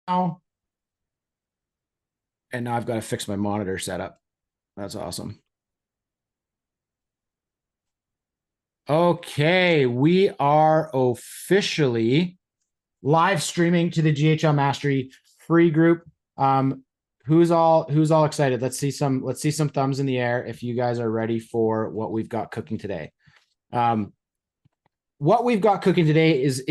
now. And now I've got to fix my monitor setup. That's awesome. Okay, we are officially live streaming to the GHL Mastery free group. Who's all excited? Let's see some thumbs in the air if you guys are ready for what we've got cooking today. Um, what we've got cooking today is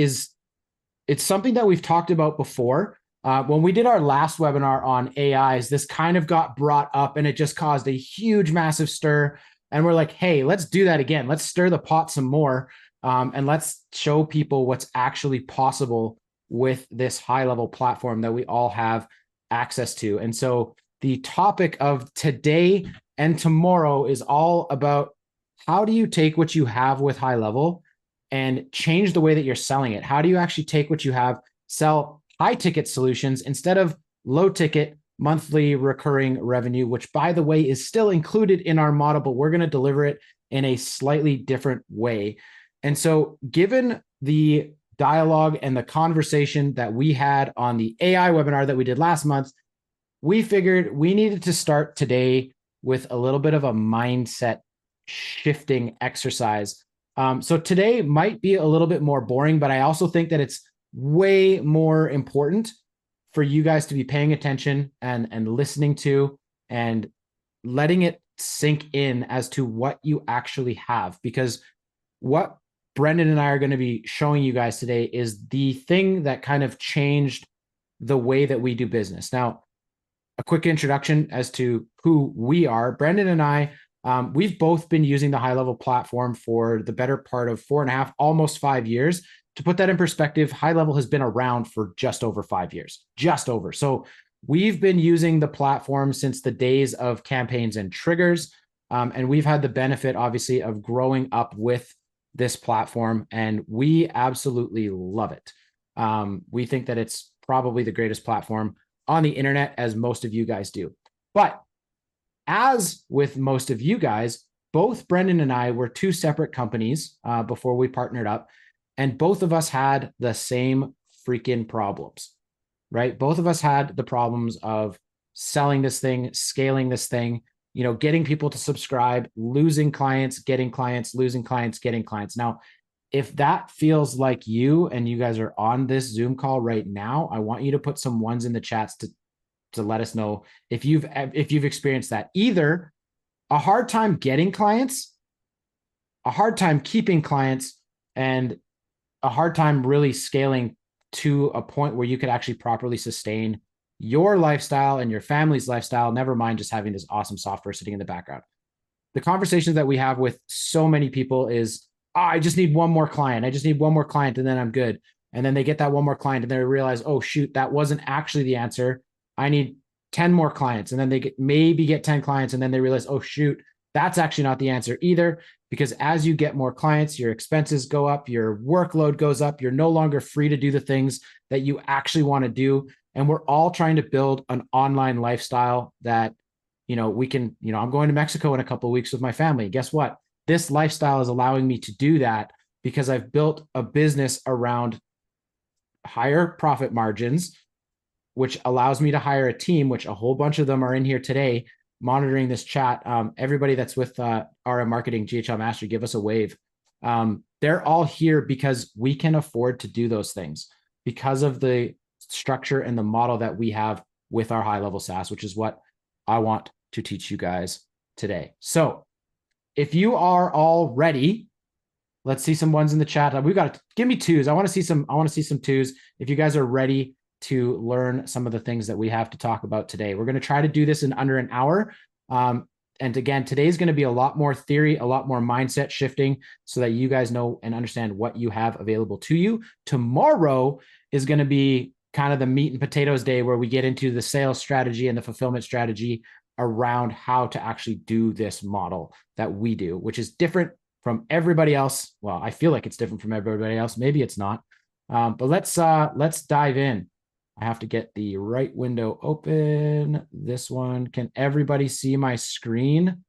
it's something that we've talked about before. When we did our last webinar on AIs, this kind of got brought up and it just caused a huge, massive stir. And we're like, hey, let's do that again. Let's stir the pot some more. And let's show people what's actually possible with this high level platform that we all have access to. And so the topic of today and tomorrow is all about how do you take what you have with high level and change the way that you're selling it? How do you actually take what you have, sell high ticket solutions instead of low ticket monthly recurring revenue, which by the way is still included in our model, but we're going to deliver it in a slightly different way. And so given the dialogue and the conversation that we had on the AI webinar that we did last month, we figured we needed to start today with a little bit of a mindset shifting exercise. So today might be a little bit more boring, but I also think that it's way more important for you guys to be paying attention and listening to and letting it sink in as to what you actually have. Because what Brendan and I are going to be showing you guys today is the thing that kind of changed the way that we do business. Now, a quick introduction as to who we are. Brendan and I, we've both been using the high level platform for the better part of 4.5, almost 5 years. To put that in perspective, high level has been around for just over 5 years, just over. So we've been using the platform since the days of campaigns and triggers. And we've had the benefit, obviously, of growing up with this platform, and we absolutely love it. We think that it's probably the greatest platform on the internet, as most of you guys do. But as with most of you guys, both Brendan and I were two separate companies before we partnered up, and both of us had the same freaking problems, right? Both of us had the problems of selling this thing, scaling this thing, getting people to subscribe, losing clients, getting clients, losing clients, getting clients. Now, if that feels like you and you guys are on this Zoom call right now, I want you to put some ones in the chats to let us know if you've experienced that. Either a hard time getting clients, a hard time keeping clients, and a hard time really scaling to a point where you could actually properly sustain your lifestyle and your family's lifestyle, never mind just having this awesome software sitting in the background. The conversations that we have with so many people is, I just need one more client. I just need one more client and then I'm good. And then they get that one more client and they realize, oh, shoot, that wasn't actually the answer. I need 10 more clients. And then they maybe get 10 clients and then they realize, oh, shoot, that's actually not the answer either. Because as you get more clients, your expenses go up, your workload goes up, you're no longer free to do the things that you actually want to do. And we're all trying to build an online lifestyle that, we can, I'm going to Mexico in a couple of weeks with my family. Guess what? This lifestyle is allowing me to do that because I've built a business around higher profit margins, which allows me to hire a team, which a whole bunch of them are in here today monitoring this chat. Everybody that's with RM Marketing, GHL Mastery, give us a wave. They're all here because we can afford to do those things because of the structure and the model that we have with our high level SaaS, which is what I want to teach you guys today. So if you are all ready, let's see some ones in the chat. We've got to give me twos. I want to see some twos. If you guys are ready to learn some of the things that we have to talk about today. We're going to try to do this in under an hour. And again, today's going to be a lot more theory, a lot more mindset shifting so that you guys know and understand what you have available to you. Tomorrow is going to be kind of the meat and potatoes day where we get into the sales strategy and the fulfillment strategy around how to actually do this model that we do, which is different from everybody else. Well, I feel like it's different from everybody else. Maybe it's not. But let's dive in. I have to get the right window open. This one. Can everybody see my screen?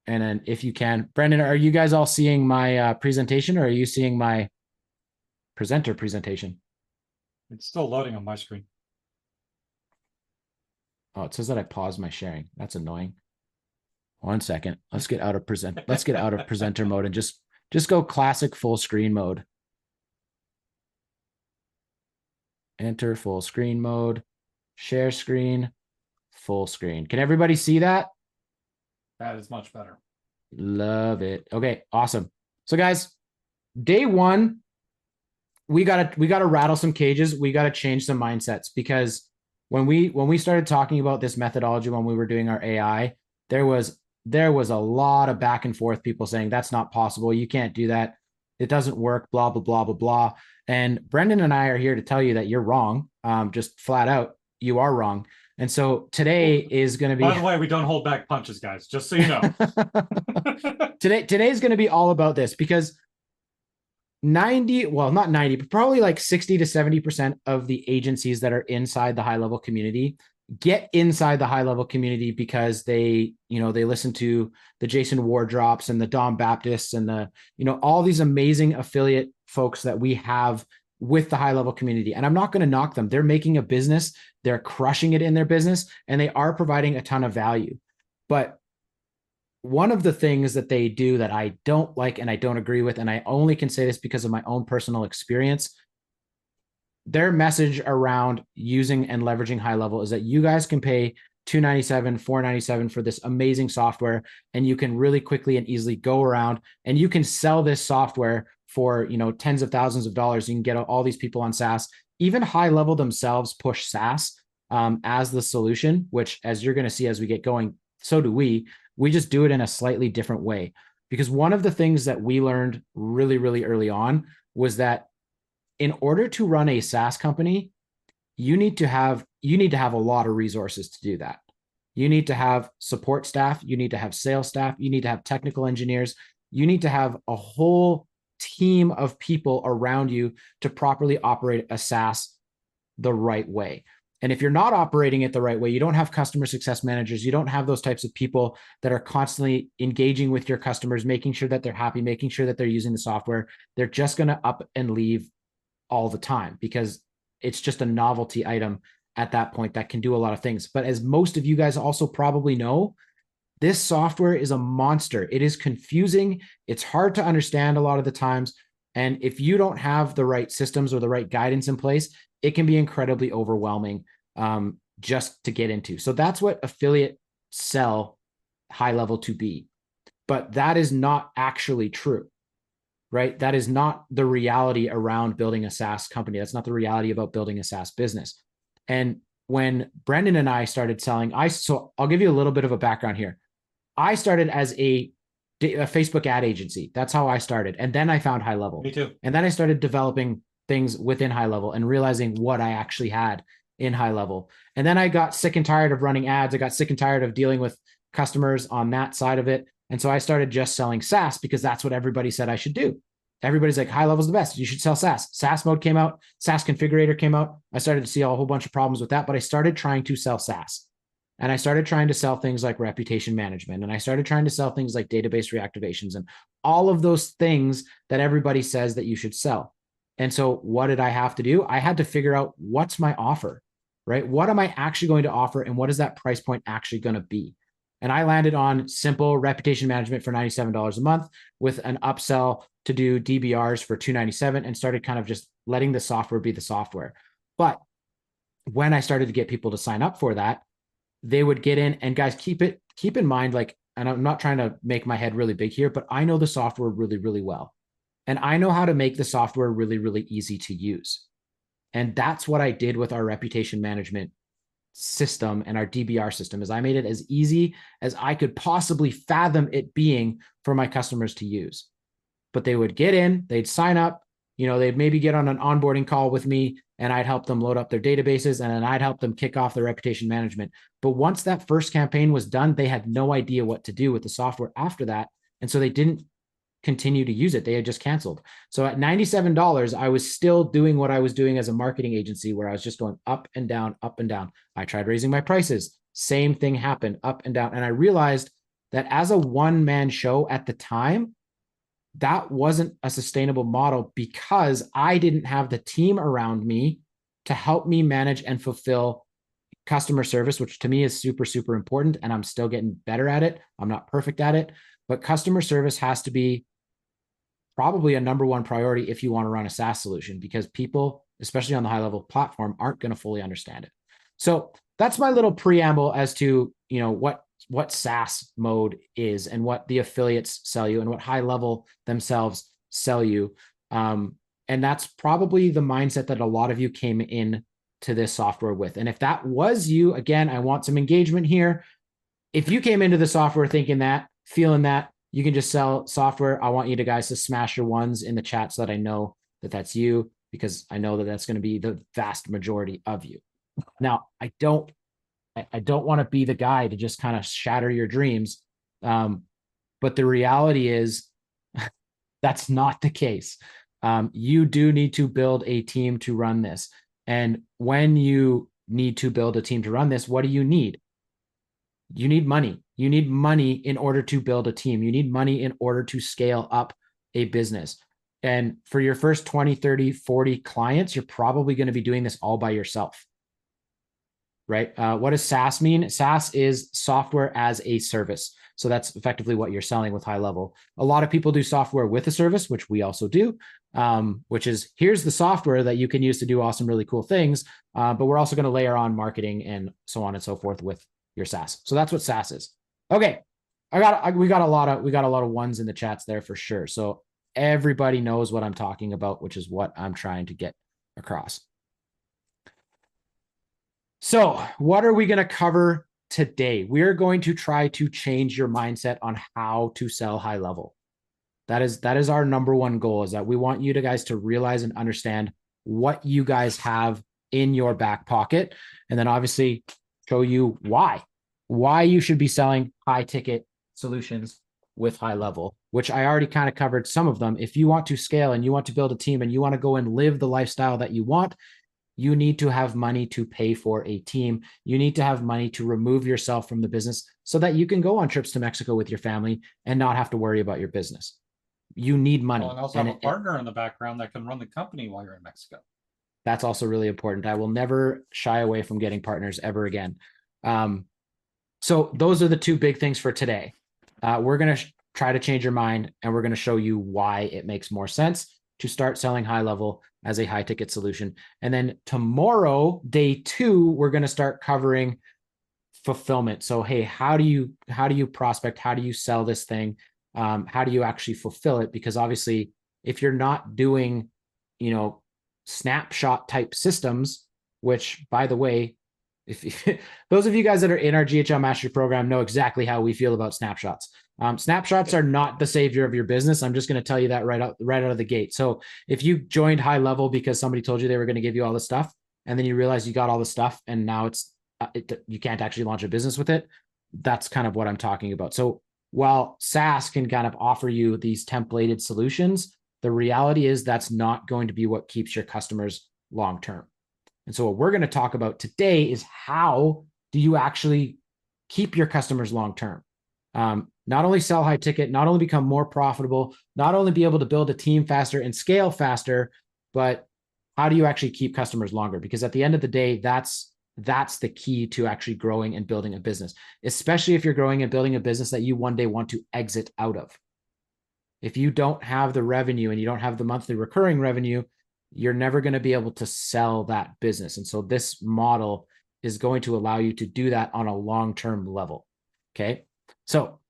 And then if you can, Brendan, are you guys all seeing my presentation or are you seeing my presenter presentation? It's still loading on my screen. Oh, it says that I paused my sharing. That's annoying. 1 second. Let's get out of presenter mode and just go classic full screen mode. Enter full screen mode, share screen, full screen. Can everybody see that? That is much better. Love it. Okay, awesome. So guys, day one, we gotta rattle some cages. We gotta change some mindsets, because when we started talking about this methodology, when we were doing our AI, there was a lot of back and forth, people saying that's not possible, you can't do that, it doesn't work, blah blah blah blah blah. And Brendan and I are here to tell you that you're wrong. Just flat out, you are wrong. And so today is going to be, by the way, we don't hold back punches, guys, just so you know. Today is going to be all about this, because 90, well, not 90, but probably like 60 to 70% of the agencies that are inside the high level community get inside the high level community because they listen to the Jason Wardrops and the Dom Baptists and the, all these amazing affiliate folks that we have with the high level community. And I'm not going to knock them. They're making a business, they're crushing it in their business, and they are providing a ton of value. But one of the things that they do that I don't like and I don't agree with, and I only can say this because of my own personal experience, their message around using and leveraging high level is that you guys can pay $297, $497 for this amazing software, and you can really quickly and easily go around and you can sell this software for tens of thousands of dollars. You can get all these people on SaaS. Even high level themselves push SaaS as the solution, which, as you're going to see as we get going, so do we. We just do it in a slightly different way, because one of the things that we learned really, really early on was that in order to run a SaaS company, you need to have a lot of resources to do that. You need to have support staff, you need to have sales staff, you need to have technical engineers, you need to have a whole team of people around you to properly operate a SaaS the right way. And if you're not operating it the right way, you don't have customer success managers, you don't have those types of people that are constantly engaging with your customers, making sure that they're happy, making sure that they're using the software, they're just going to up and leave all the time, because it's just a novelty item at that point that can do a lot of things. But as most of you guys also probably know, this software is a monster. It is confusing. It's hard to understand a lot of the times. And if you don't have the right systems or the right guidance in place, it can be incredibly overwhelming just to get into. So that's what affiliate sell high level to be. But that is not actually true, right? That is not the reality around building a SaaS company. That's not the reality about building a SaaS business. And when Brendan and I started selling, so I'll give you a little bit of a background here. I started as a Facebook ad agency. That's how I started. And then I found High Level. Me too. And then I started developing things within High Level and realizing what I actually had in High Level. And then I got sick and tired of running ads. I got sick and tired of dealing with customers on that side of it. And so I started just selling SaaS, because that's what everybody said I should do. Everybody's like, High Level's the best, you should sell SaaS. SaaS mode came out, SaaS configurator came out. I started to see a whole bunch of problems with that, but I started trying to sell SaaS. And I started trying to sell things like reputation management. And I started trying to sell things like database reactivations and all of those things that everybody says that you should sell. And so what did I have to do? I had to figure out, what's my offer, right? What am I actually going to offer? And what is that price point actually going to be? And I landed on simple reputation management for $97 a month with an upsell to do DBRs for $297, and started kind of just letting the software be the software. But when I started to get people to sign up for that, they would get in, and guys, keep in mind, like, and I'm not trying to make my head really big here, but I know the software really, really well. And I know how to make the software really, really easy to use. And that's what I did with our reputation management system and our DBR system, is I made it as easy as I could possibly fathom it being for my customers to use. But they would get in, they'd sign up, they'd maybe get on an onboarding call with me, and I'd help them load up their databases, and then I'd help them kick off their reputation management. But once that first campaign was done, they had no idea what to do with the software after that. And so they didn't continue to use it. They had just canceled. So at $97, I was still doing what I was doing as a marketing agency, where I was just going up and down, up and down. I tried raising my prices. Same thing happened, up and down. And I realized that as a one-man show at the time, that wasn't a sustainable model, because I didn't have the team around me to help me manage and fulfill customer service, which to me is super, super important. And I'm still getting better at it. I'm not perfect at it, but customer service has to be probably a number one priority if you want to run a SaaS solution, because people, especially on the high level platform, aren't going to fully understand it. So that's my little preamble as to, what SaaS mode is and what the affiliates sell you and what high level themselves sell you. And that's probably the mindset that a lot of you came in to this software with. And if that was you, again, I want some engagement here. If you came into the software thinking that, feeling that you can just sell software, I want you guys to smash your ones in the chat so that I know that that's you, because I know that that's going to be the vast majority of you. Now, I don't want to be the guy to just kind of shatter your dreams. But the reality is that's not the case. You do need to build a team to run this. And when you need to build a team to run this, what do you need? You need money. You need money in order to build a team. You need money in order to scale up a business. And for your first 20, 30, 40 clients, you're probably going to be doing this all by yourself. Right? What does SaaS mean? SaaS is software as a service. So that's effectively what you're selling with high level. A lot of people do software with a service, which we also do, which is here's the software that you can use to do awesome, really cool things. But we're also going to layer on marketing and so on and so forth with your SaaS. So that's what SaaS is. Okay. We got a lot of ones in the chats there for sure. So everybody knows what I'm talking about, which is what I'm trying to get across. So what are we going to cover today? We are going to try to change your mindset on how to sell high level. That is our number one goal, is that we want you guys to realize and understand what you guys have in your back pocket. And then obviously show you why you should be selling high ticket solutions with high level, which I already kind of covered some of them. If you want to scale and you want to build a team and you want to go and live the lifestyle that you want, you need to have money to pay for a team. You need to have money to remove yourself from the business so that you can go on trips to Mexico with your family and not have to worry about your business. You need money. And also have a partner in the background that can run the company while you're in Mexico. That's also really important. I will never shy away from getting partners ever again. So those are the two big things for today. We're going to try to change your mind, and we're going to show you why it makes more sense to start selling high level as a high ticket solution. And then tomorrow, day 2, we're going to start covering fulfillment. So, hey, how do you prospect? How do you sell this thing? How do you actually fulfill it? Because obviously, if you're not doing, snapshot type systems, which by the way, if those of you guys that are in our GHL Mastery program know exactly how we feel about snapshots. Snapshots are not the savior of your business. I'm just going to tell you that right out of the gate. So if you joined high level because somebody told you they were going to give you all the stuff, and then you realize you got all the stuff and now you can't actually launch a business with it, that's kind of what I'm talking about. So while SaaS can kind of offer you these templated solutions, the reality is that's not going to be what keeps your customers long-term. And so what we're going to talk about today is how do you actually keep your customers long-term? Not only sell high ticket, not only become more profitable, not only be able to build a team faster and scale faster, but how do you actually keep customers longer? Because at the end of the day, that's the key to actually growing and building a business, especially if you're growing and building a business that you one day want to exit out of. If you don't have the revenue and you don't have the monthly recurring revenue, you're never going to be able to sell that business. And so this model is going to allow you to do that on a long-term level. Okay. So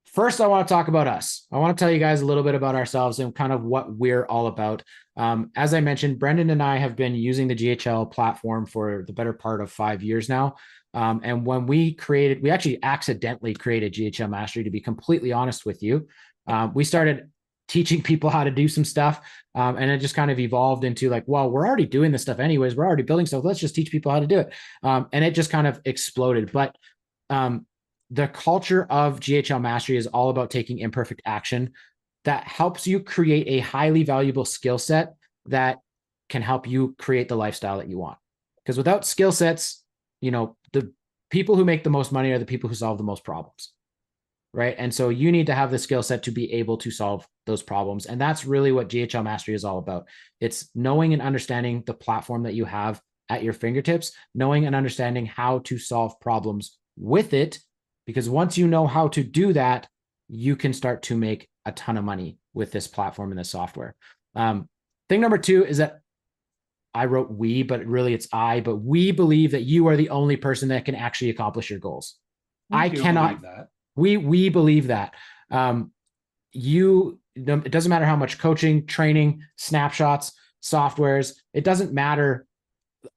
first, I want to talk about us. I want to tell you guys a little bit about ourselves and kind of what we're all about. As I mentioned, Brendan and I have been using the GHL platform for the better part of 5 years now. And when we actually accidentally created GHL Mastery, to be completely honest with you. We started teaching people how to do some stuff. And it just kind of evolved into like, well, we're already doing this stuff anyways. We're already building stuff. Let's just teach people how to do it. And it just kind of exploded. But the culture of GHL Mastery is all about taking imperfect action that helps you create a highly valuable skill set that can help you create the lifestyle that you want. Because without skill sets, the people who make the most money are the people who solve the most problems. right? And so you need to have the skill set to be able to solve those problems. And that's really what GHL Mastery is all about. It's knowing and understanding the platform that you have at your fingertips, knowing and understanding how to solve problems with it. Because once you know how to do that, you can start to make a ton of money with this platform and this software. Thing number two is that I wrote we, but really it's I, but we believe that you are the only person that can actually accomplish your goals. I cannot. That. We believe that. It doesn't matter how much coaching, training, snapshots, softwares, it doesn't matter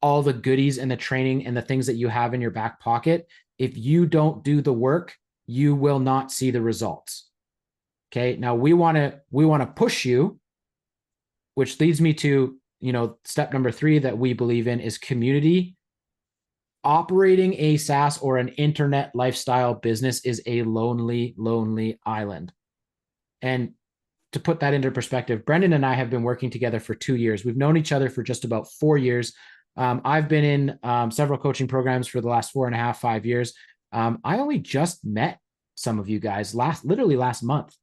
all the goodies and the training and the things that you have in your back pocket. If you don't do the work, you will not see the results. Okay. Now we want to push you, which leads me to, step number 3 that we believe in is community. Operating a SaaS or an internet lifestyle business is a lonely, lonely island. And to put that into perspective, Brendan and I have been working together for 2 years. We've known each other for just about 4 years. I've been in several coaching programs for the last 4.5, 5 years. I only just met some of you guys literally last month.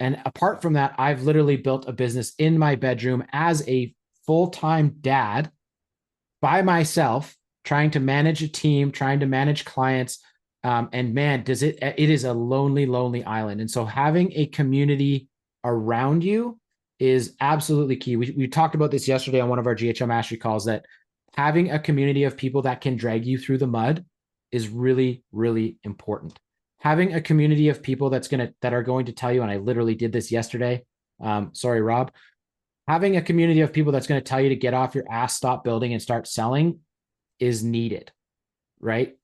And apart from that, I've literally built a business in my bedroom as a full-time dad by myself, trying to manage a team, trying to manage clients. And man, it is a lonely, lonely island. And so having a community around you is absolutely key. We talked about this yesterday on one of our GHL Mastery calls, that having a community of people that can drag you through the mud is really, really important. Having a community of people that are going to tell you, and I literally did this yesterday. Sorry, Rob. Having a community of people that's going to tell you to get off your ass, stop building, and start selling is needed, right?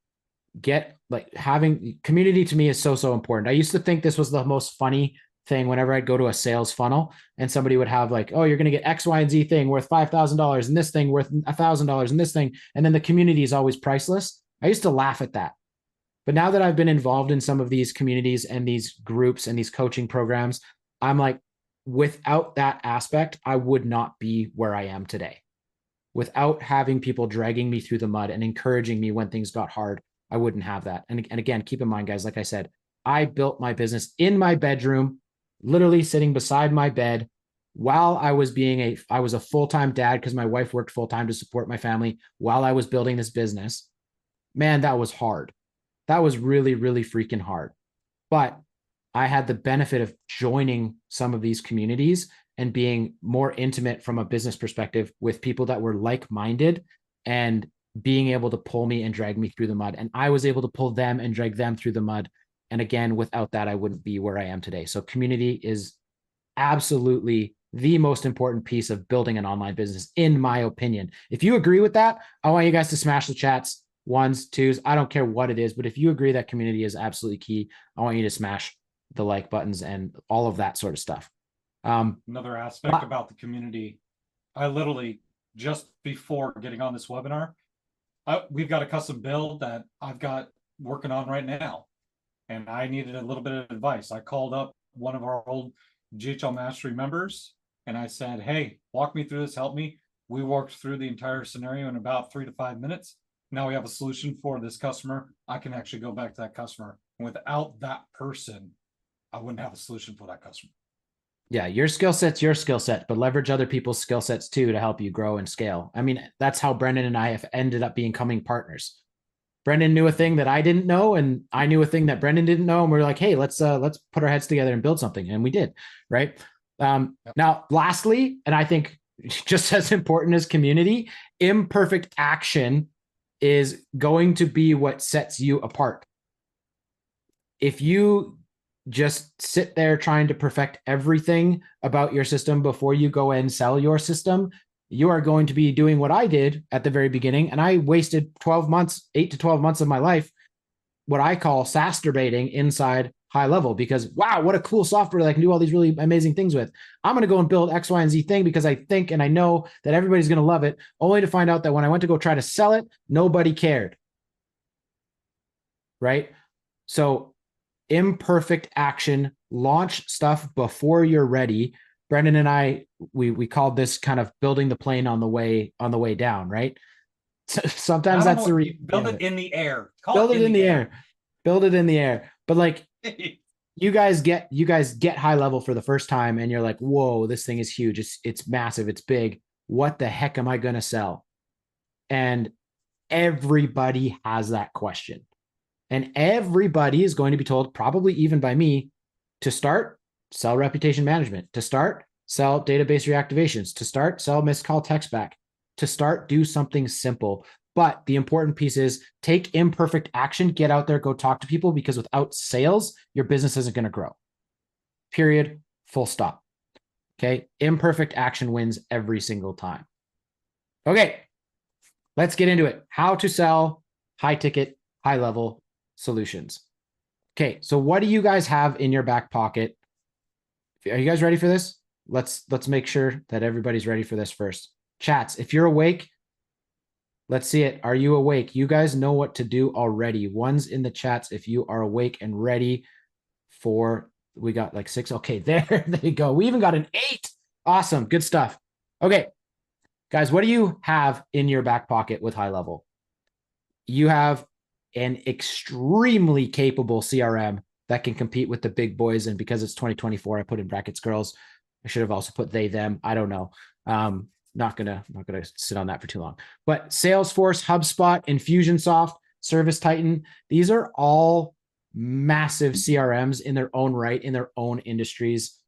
Having community to me is so important. I used to think this was the most funny thing whenever I'd go to a sales funnel and somebody would have like, oh, you're going to get X, Y, and Z thing worth $5,000 and this thing worth $1,000 and this thing. And then the community is always priceless. I used to laugh at that. But now that I've been involved in some of these communities and these groups and these coaching programs, I'm like, without that aspect, I would not be where I am today. Without having people dragging me through the mud and encouraging me when things got hard, I wouldn't have that. And again, keep in mind, guys, like I said, I built my business in my bedroom, literally sitting beside my bed while I was a full-time dad because my wife worked full-time to support my family while I was building this business. Man, that was hard. That was really, really freaking hard. But I had the benefit of joining some of these communities and being more intimate from a business perspective with people that were like-minded and being able to pull me and drag me through the mud. And I was able to pull them and drag them through the mud. And again, without that, I wouldn't be where I am today. So community is absolutely the most important piece of building an online business, in my opinion. If you agree with that, I want you guys to smash the chats, 1s, 2s. I don't care what it is, but if you agree that community is absolutely key, I want you to smash the like buttons and all of that sort of stuff. Another aspect about the community, I literally, just before getting on this webinar, we've got a custom build that I've got working on right now, and I needed a little bit of advice. I called up one of our old GHL Mastery members and I said, hey, walk me through this, help me. We worked through the entire scenario in about 3 to 5 minutes. Now we have a solution for this customer. I can actually go back to that customer. And without that person, I wouldn't have a solution for that customer. Yeah, your skill set's your skill set, but leverage other people's skill sets too to help you grow and scale. I mean, that's how Brendan and I have ended up becoming partners. Brendan knew a thing that I didn't know, and I knew a thing that Brendan didn't know, and we are like, hey, let's put our heads together and build something, and we did, right? Now, lastly, and I think just as important as community, imperfect action is going to be what sets you apart. If you just sit there trying to perfect everything about your system before you go and sell your system, you are going to be doing what I did at the very beginning. And I wasted 12 months, 8 to 12 months of my life, what I call sasturbating inside High Level, because wow, what a cool software that I can do all these really amazing things with. I'm going to go and build X, Y, and Z thing because I think and I know that everybody's going to love it, only to find out that when I went to go try to sell it, nobody cared. Right? So imperfect action, launch stuff before you're ready. Brendan and I, we called this kind of building the plane on the way down, right? So sometimes that's build it in the air. Build it in the air. Build it in the air. But like you guys get high level for the first time and you're like, whoa, this thing is huge. It's massive. It's big. What the heck am I going to sell? And everybody has that question. And everybody is going to be told, probably even by me, to start, sell reputation management, to start, sell database reactivations, to start, sell missed call text back, to start, do something simple. But the important piece is take imperfect action, get out there, go talk to people, because without sales, your business isn't going to grow. Period. Full stop. Okay. Imperfect action wins every single time. Okay. Let's get into it. How to sell high ticket, high level solutions. Okay. So what do you guys have in your back pocket? Are you guys ready for this? Let's make sure that everybody's ready for this first. Chats, if you're awake, let's see it. Are you awake? You guys know what to do already. One's in the chats if you are awake and ready for, we got like 6. Okay, there you go. We even got an 8. Awesome. Good stuff. Okay, guys, what do you have in your back pocket with high level? You have an extremely capable CRM that can compete with the big boys. And because it's 2024, I put in brackets girls. I should have also put they, them. I don't know. Not gonna sit on that for too long. But Salesforce, HubSpot, Infusionsoft, Service Titan, these are all massive CRMs in their own right, in their own industries.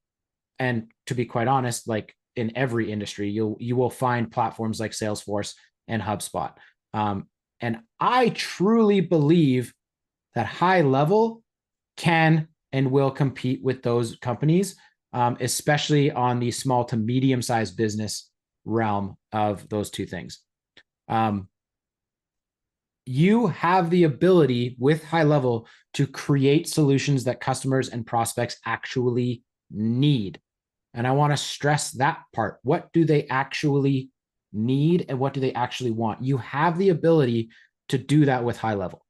And to be quite honest, like in every industry, you will find platforms like Salesforce and HubSpot. And I truly believe that high level can and will compete with those companies, especially on the small to medium sized business realm of those two things. You have the ability with high level to create solutions that customers and prospects actually need. And I want to stress that part. What do they actually need and what do they actually want? You have the ability to do that with high level.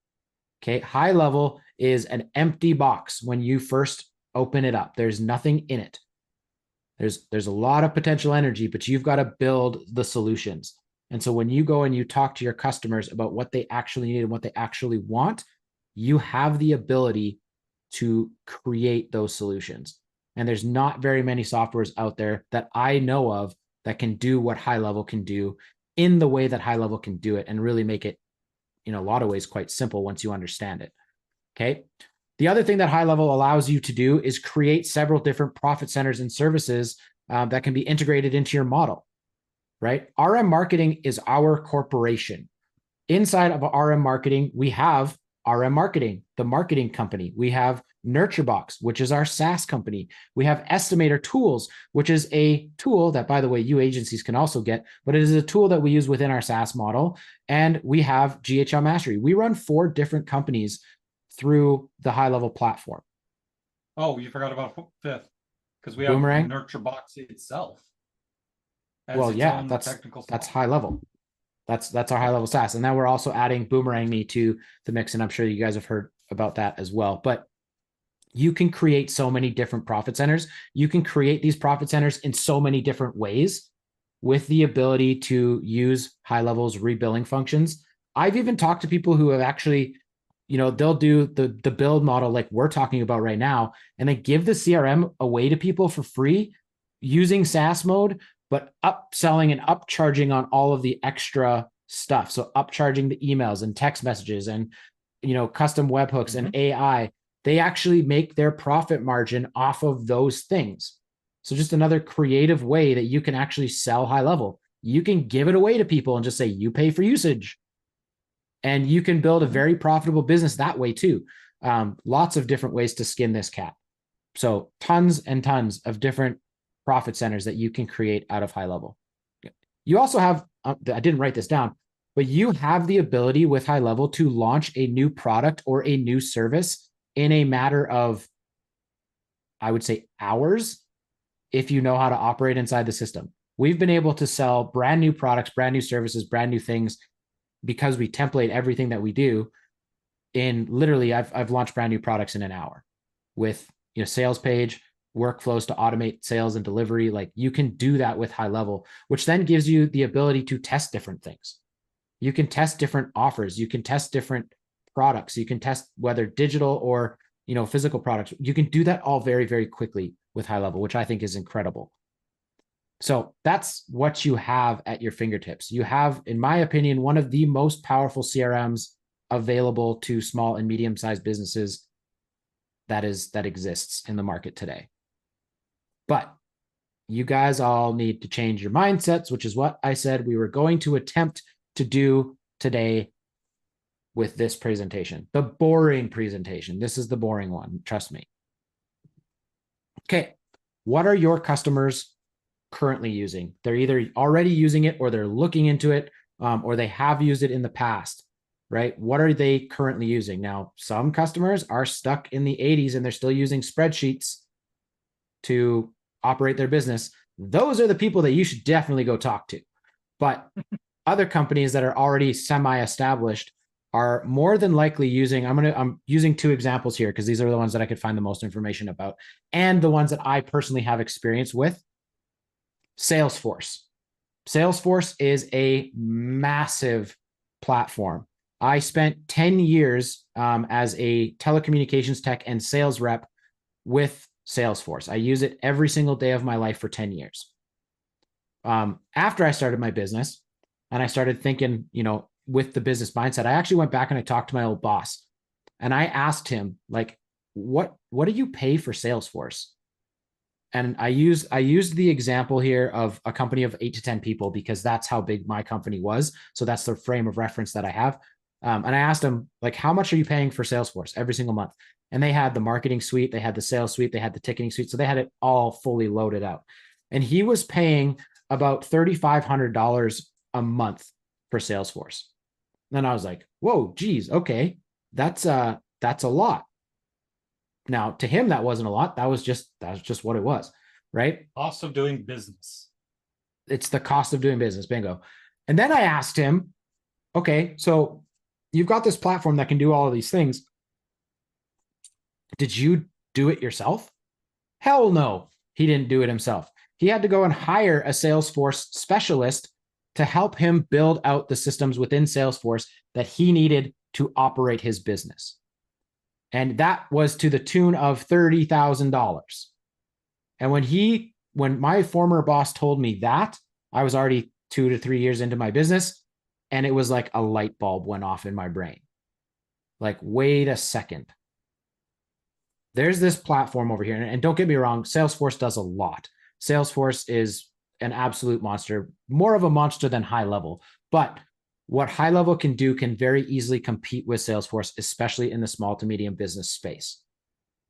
Okay. High level is an empty box when you first open it up. There's nothing in it. There's a lot of potential energy, but you've got to build the solutions. And so when you go and you talk to your customers about what they actually need and what they actually want, you have the ability to create those solutions. And there's not very many softwares out there that I know of that can do what high level can do in the way that high level can do it and really make it, in a lot of ways, quite simple once you understand it. Okay. The other thing that high level allows you to do is create several different profit centers and services that can be integrated into your model, right? RM Marketing is our corporation. Inside of RM Marketing, we have RM Marketing, the marketing company. We have NurtureBox, which is our SaaS company. We have Estimator Tools, which is a tool that, by the way, you agencies can also get, but it is a tool that we use within our SaaS model. And we have GHL Mastery. We run 4 different companies through the high level platform. Oh, you forgot about 5th, because we have Boomerang NurtureBox itself. Well, yeah, that's high level. That's our high level SaaS. And now we're also adding Boomerang Me to the mix. And I'm sure you guys have heard about that as well. But you can create so many different profit centers. You can create these profit centers in so many different ways with the ability to use high levels rebilling functions. I've even talked to people who have actually, they'll do the build model like we're talking about right now, and they give the CRM away to people for free using SaaS mode, but upselling and upcharging on all of the extra stuff. So upcharging the emails and text messages and, custom webhooks and AI. They actually make their profit margin off of those things. So just another creative way that you can actually sell high level. You can give it away to people and just say, you pay for usage. And you can build a very profitable business that way too. Lots of different ways to skin this cat. So tons and tons of different profit centers that you can create out of high level. You also have, I didn't write this down, but you have the ability with high level to launch a new product or a new service in a matter of, I would say, hours, if you know how to operate inside the system. We've been able to sell brand new products, brand new services, brand new things, because we template everything that we do in literally, I've launched brand new products in an hour with, sales page, workflows to automate sales and delivery. Like you can do that with high level, which then gives you the ability to test different things. You can test different offers. You can test different products. You can test whether digital or, physical products. You can do that all very, very quickly with High Level, which I think is incredible. So that's what you have at your fingertips. You have, in my opinion, one of the most powerful CRMs available to small and medium-sized businesses that exists in the market today. But you guys all need to change your mindsets, which is what I said we were going to attempt to do today with this presentation, the boring presentation. This is the boring one, trust me. Okay, what are your customers currently using? They're either already using it or they're looking into it, or they have used it in the past, right? What are they currently using? Now, some customers are stuck in the 80s and they're still using spreadsheets to operate their business. Those are the people that you should definitely go talk to. But other companies that are already semi-established are more than likely using, I'm using two examples here because these are the ones that I could find the most information about and the ones that I personally have experience with. Salesforce. Salesforce is a massive platform. I spent 10 years as a telecommunications tech and sales rep with Salesforce. I use it every single day of my life for 10 years. After I started my business and I started thinking, with the business mindset, I actually went back and I talked to my old boss and I asked him, like, what do you pay for Salesforce? And I used the example here of a company of 8 to 10 people because that's how big my company was. So that's the frame of reference that I have. And I asked him, like, how much are you paying for Salesforce every single month? And they had the marketing suite, they had the sales suite, they had the ticketing suite. So they had it all fully loaded out. And he was paying about $3,500 a month for Salesforce. Then I was like, whoa, geez, okay, that's a lot. Now, to him, that wasn't a lot. That was just what it was, right? Cost of doing business. It's the cost of doing business, bingo. And then I asked him, okay, so you've got this platform that can do all of these things. Did you do it yourself? Hell no, he didn't do it himself. He had to go and hire a Salesforce specialist to help him build out the systems within Salesforce that he needed to operate his business. And that was to the tune of $30,000. And when my former boss told me that, I was already 2 to 3 years into my business, and it was like a light bulb went off in my brain. Like, wait a second. There's this platform over here. And don't get me wrong, Salesforce does a lot. Salesforce is an absolute monster, more of a monster than High Level. But what High Level can do can very easily compete with Salesforce, especially in the small to medium business space.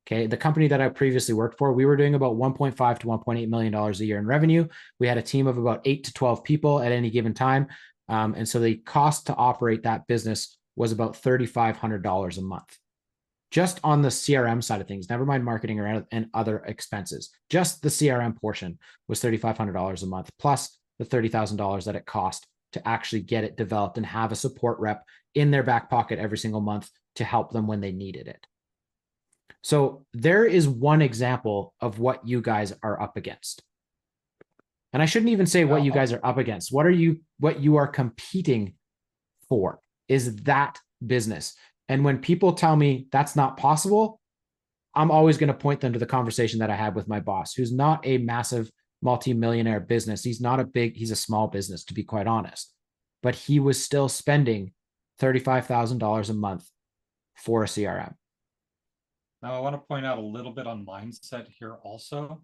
Okay, the company that I previously worked for, we were doing about $1.5 to $1.8 million a year in revenue. We had a team of about 8 to 12 people at any given time. And so the cost to operate that business was about $3,500 a month. Just on the CRM side of things, never mind marketing and other expenses. Just the CRM portion was $3,500 a month, plus the $30,000 that it cost to actually get it developed and have a support rep in their back pocket every single month to help them when they needed it. So there is one example of what you guys are up against. And I shouldn't even say what you guys are up against. What you are competing for is that business. And when people tell me that's not possible, I'm always going to point them to the conversation that I had with my boss, who's not a massive multi-millionaire business. He's a small business, to be quite honest, but he was still spending $35,000 a month for a CRM. Now, I want to point out a little bit on mindset here also.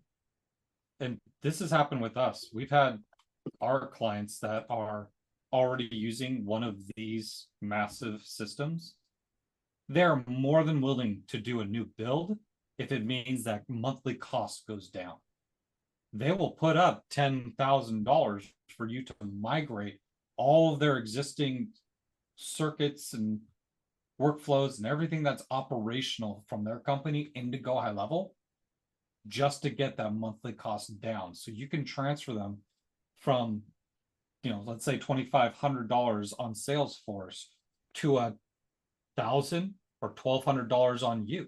And this has happened with us. We've had our clients that are already using one of these massive systems. They're more than willing to do a new build if it means that monthly cost goes down. They will put up $10,000 for you to migrate all of their existing circuits and workflows and everything that's operational from their company into Go High Level, just to get that monthly cost down. So you can transfer them from, let's say $2,500 on Salesforce to $1,000 or $1,200 on you.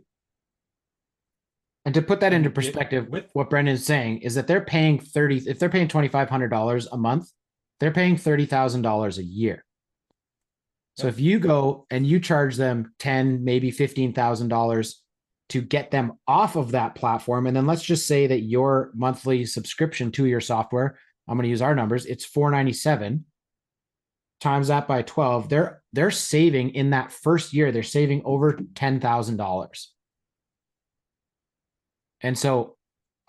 And to put that into perspective, what Brendan is saying is that if they're paying $2,500 a month, they're paying $30,000 a year. So if you go and you charge them $10,000, maybe $15,000 to get them off of that platform. And then let's just say that your monthly subscription to your software, I'm going to use our numbers, it's $497. Times that by 12, they're saving in that first year, they're saving over $10,000. And so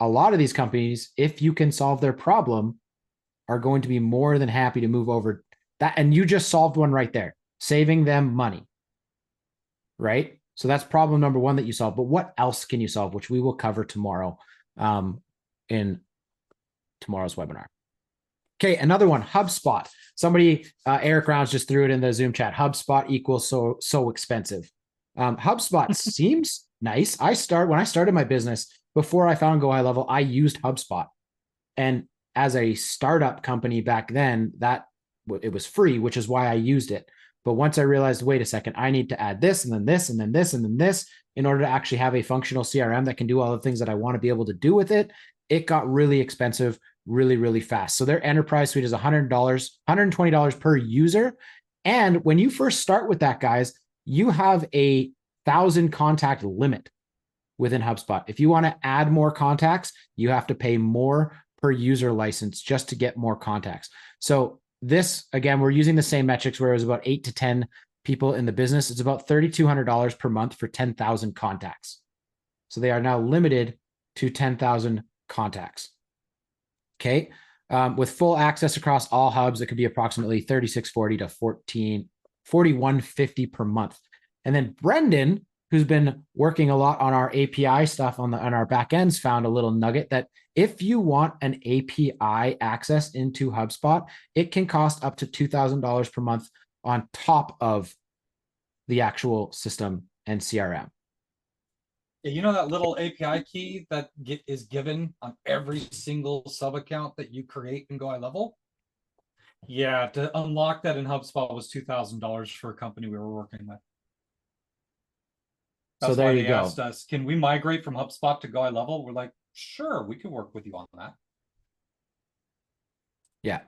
a lot of these companies, if you can solve their problem, are going to be more than happy to move over that. And you just solved one right there, saving them money. Right? So that's problem number one that you solve. But what else can you solve, which we will cover tomorrow in tomorrow's webinar. Okay, another one, HubSpot. Somebody, Eric Rounds just threw it in the Zoom chat. HubSpot equals so expensive. HubSpot seems nice. When I started my business, before I found Go High Level, I used HubSpot. And as a startup company back then, it was free, which is why I used it. But once I realized, wait a second, I need to add this and then this and then this and then this in order to actually have a functional CRM that can do all the things that I want to be able to do with it, it got really expensive really, really fast. So their enterprise suite is $100, $120 per user. And when you first start with that, guys, you have a 1,000 contact limit within HubSpot. If you want to add more contacts, you have to pay more per user license just to get more contacts. So this, again, we're using the same metrics where it was about 8 to 10 people in the business. It's about $3,200 per month for 10,000 contacts. So they are now limited to 10,000 contacts. Okay. With full access across all hubs, it could be approximately $3,640 to $4,150 per month. And then Brendan, who's been working a lot on our API stuff on our back ends, found a little nugget that if you want an API access into HubSpot, it can cost up to $2,000 per month on top of the actual system and CRM. You know that little API key that is given on every single sub account that you create in Go High Level? Yeah, to unlock that in HubSpot was $2,000 for a company we were working with. That's so there why you they go. asked us, can we migrate from HubSpot to Go High Level? We're like, sure, we can work with you on that. Yeah.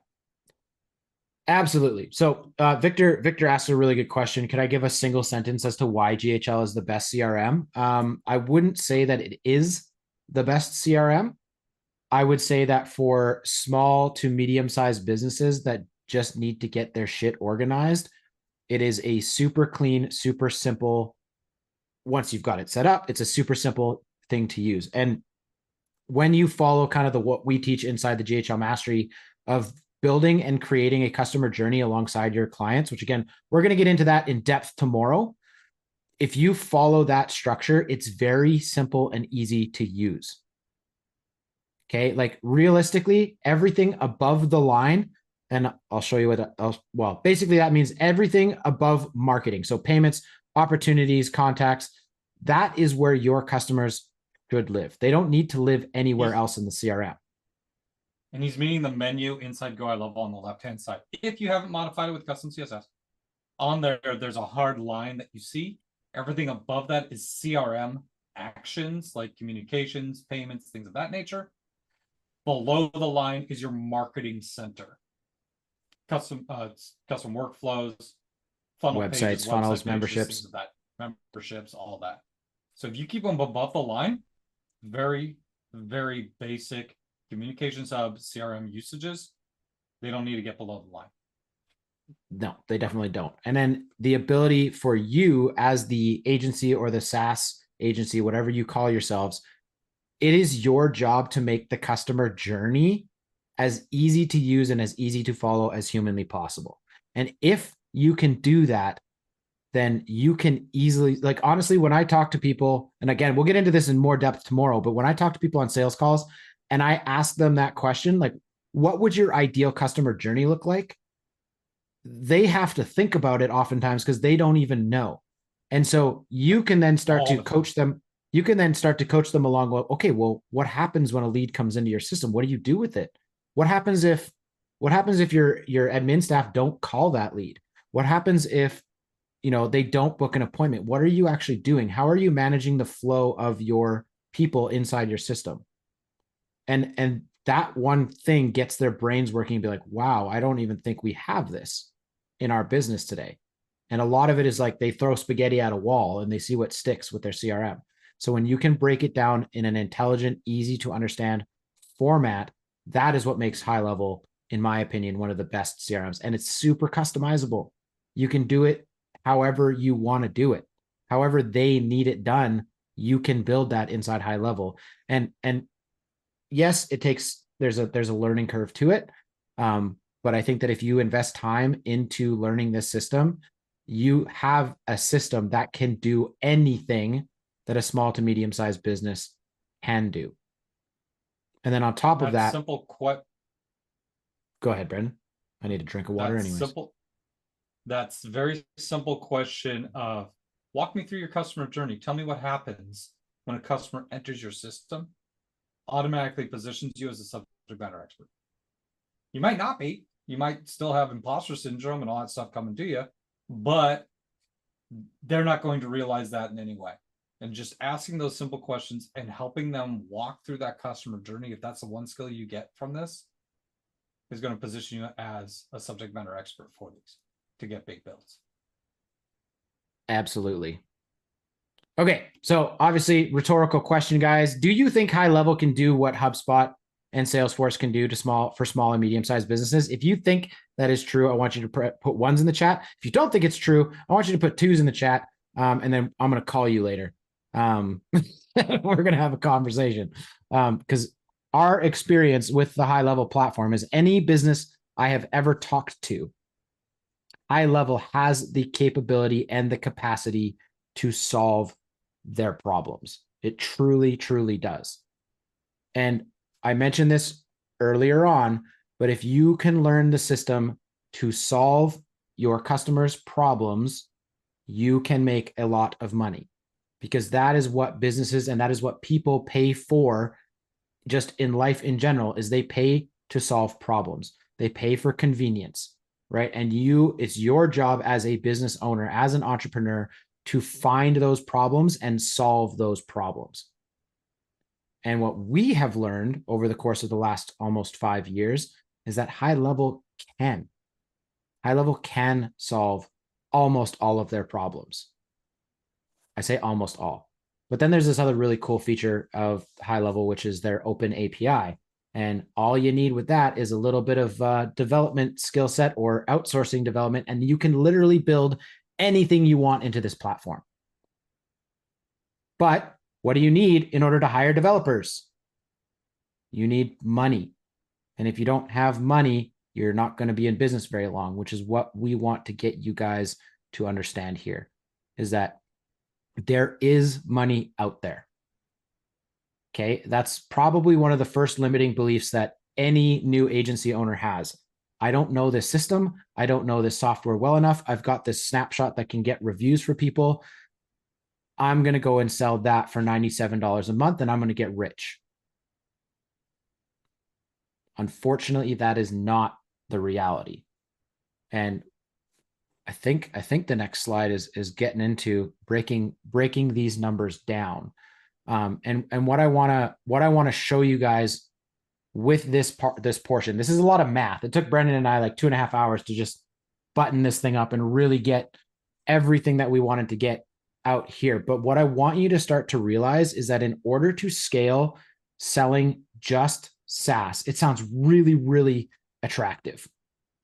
Absolutely. So Victor asked a really good question. Could I give a single sentence as to why GHL is the best CRM? I wouldn't say that it is the best CRM. I would say that for small to medium-sized businesses that just need to get their shit organized, it is a super clean, super simple. Once you've got it set up, it's a super simple thing to use. And when you follow kind of what we teach inside the GHL Mastery of building and creating a customer journey alongside your clients, which again, we're going to get into that in depth tomorrow. If you follow that structure, it's very simple and easy to use. Okay. Like realistically, everything above the line, and I'll show you what, basically that means everything above marketing. So payments, opportunities, contacts, that is where your customers should live. They don't need to live anywhere else in the CRM. And he's meaning the menu inside Go High Level on the left-hand side. If you haven't modified it with custom CSS, on there's a hard line that you see. Everything above that is CRM actions like communications, payments, things of that nature. Below the line is your marketing center. Custom workflows, funnel websites, pages, funnels, pages, memberships, memberships, all that. So if you keep them above the line, very, very basic communications hub CRM usages, they don't need to get below the line. No, they definitely don't. And then the ability for you as the agency or the SaaS agency, whatever you call yourselves, it is your job to make the customer journey as easy to use and as easy to follow as humanly possible. And if you can do that, then you can easily, like, honestly, when I talk to people, and again, we'll get into this in more depth tomorrow, but when I talk to people on sales calls and I ask them that question, like, what would your ideal customer journey look like? They have to think about it oftentimes because they don't even know. And so you can then start to coach them. You can then start to coach them along. Well, okay, well, what happens when a lead comes into your system? What do you do with it? What happens if your admin staff don't call that lead? What happens if they don't book an appointment? What are you actually doing? How are you managing the flow of your people inside your system? And that one thing gets their brains working and be like, wow, I don't even think we have this in our business today. And a lot of it is like they throw spaghetti at a wall and they see what sticks with their CRM. So when you can break it down in an intelligent, easy to understand format, that is what makes High Level, in my opinion, one of the best CRMs. And it's super customizable. You can do it however you want to do it. However they need it done, you can build that inside High Level. And yes, it takes, there's a learning curve to it. But I think that if you invest time into learning this system, you have a system that can do anything that a small to medium sized business can do. And then on top of that, simple go ahead, Brendan. I need a drink of water anyways. That's very simple question of walk me through your customer journey. Tell me what happens when a customer enters your system, automatically positions you as a subject matter expert. You might not be, you might still have imposter syndrome and all that stuff coming to you, but they're not going to realize that in any way. And just asking those simple questions and helping them walk through that customer journey, if that's the one skill you get from this, is going to position you as a subject matter expert for these to get big builds. Absolutely. Okay, so obviously rhetorical question, guys. Do you think High Level can do what HubSpot and Salesforce can do for small and medium-sized businesses? If you think that is true, I want you to put ones in the chat. If you don't think it's true, I want you to put twos in the chat, and then I'm going to call you later. We're going to have a conversation because our experience with the High Level platform is any business I have ever talked to, High Level has the capability and the capacity to solve their problems. It truly, truly does. And I mentioned this earlier on, but if you can learn the system to solve your customers' problems, you can make a lot of money, because that is what businesses and that is what people pay for just in life in general, is they pay to solve problems. They pay for convenience, right? And it's your job as a business owner, as an entrepreneur, to find those problems and solve those problems. And what we have learned over the course of the last almost 5 years is that High Level can solve almost all of their problems. I say almost all. But then there's this other really cool feature of High Level, which is their open API. And all you need with that is a little bit of development skill set or outsourcing development, and you can literally build anything you want into this platform. But what do you need in order to hire developers? You need money. And if you don't have money, you're not going to be in business very long, which is what we want to get you guys to understand here, is that there is money out there. Okay, that's probably one of the first limiting beliefs that any new agency owner has. I don't know this system. I don't know this software well enough. I've got this snapshot that can get reviews for people. I'm going to go and sell that for $97 a month and I'm going to get rich. Unfortunately, that is not the reality. And I think the next slide is getting into breaking these numbers down. And what I want to show you guys with this portion, this is a lot of math. It took Brendan and I like 2.5 hours to just button this thing up and really get everything that we wanted to get out here. But what I want you to start to realize is that in order to scale selling just SaaS, it sounds really, really attractive.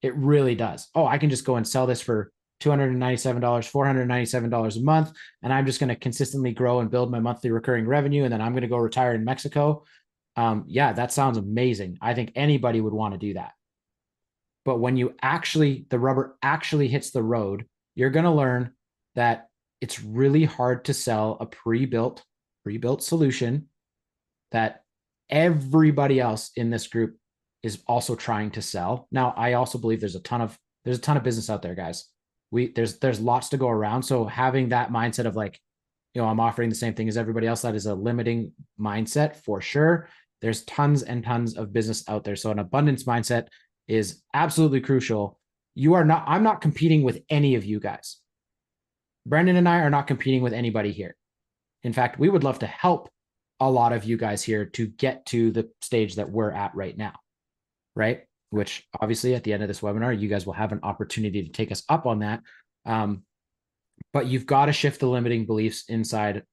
It really does. Oh, I can just go and sell this for $297, $497 a month, and I'm just going to consistently grow and build my monthly recurring revenue, and then I'm going to go retire in Mexico. Yeah, that sounds amazing. I think anybody would want to do that. But when the rubber actually hits the road, you're going to learn that it's really hard to sell a pre-built solution that everybody else in this group is also trying to sell. Now, I also believe there's a ton of business out there, guys. There's lots to go around. So having that mindset of like, I'm offering the same thing as everybody else, that is a limiting mindset for sure. There's tons and tons of business out there. So an abundance mindset is absolutely crucial. I'm not competing with any of you guys. Brendan and I are not competing with anybody here. In fact, we would love to help a lot of you guys here to get to the stage that we're at right now, right? Which obviously at the end of this webinar, you guys will have an opportunity to take us up on that. But you've got to shift the limiting beliefs inside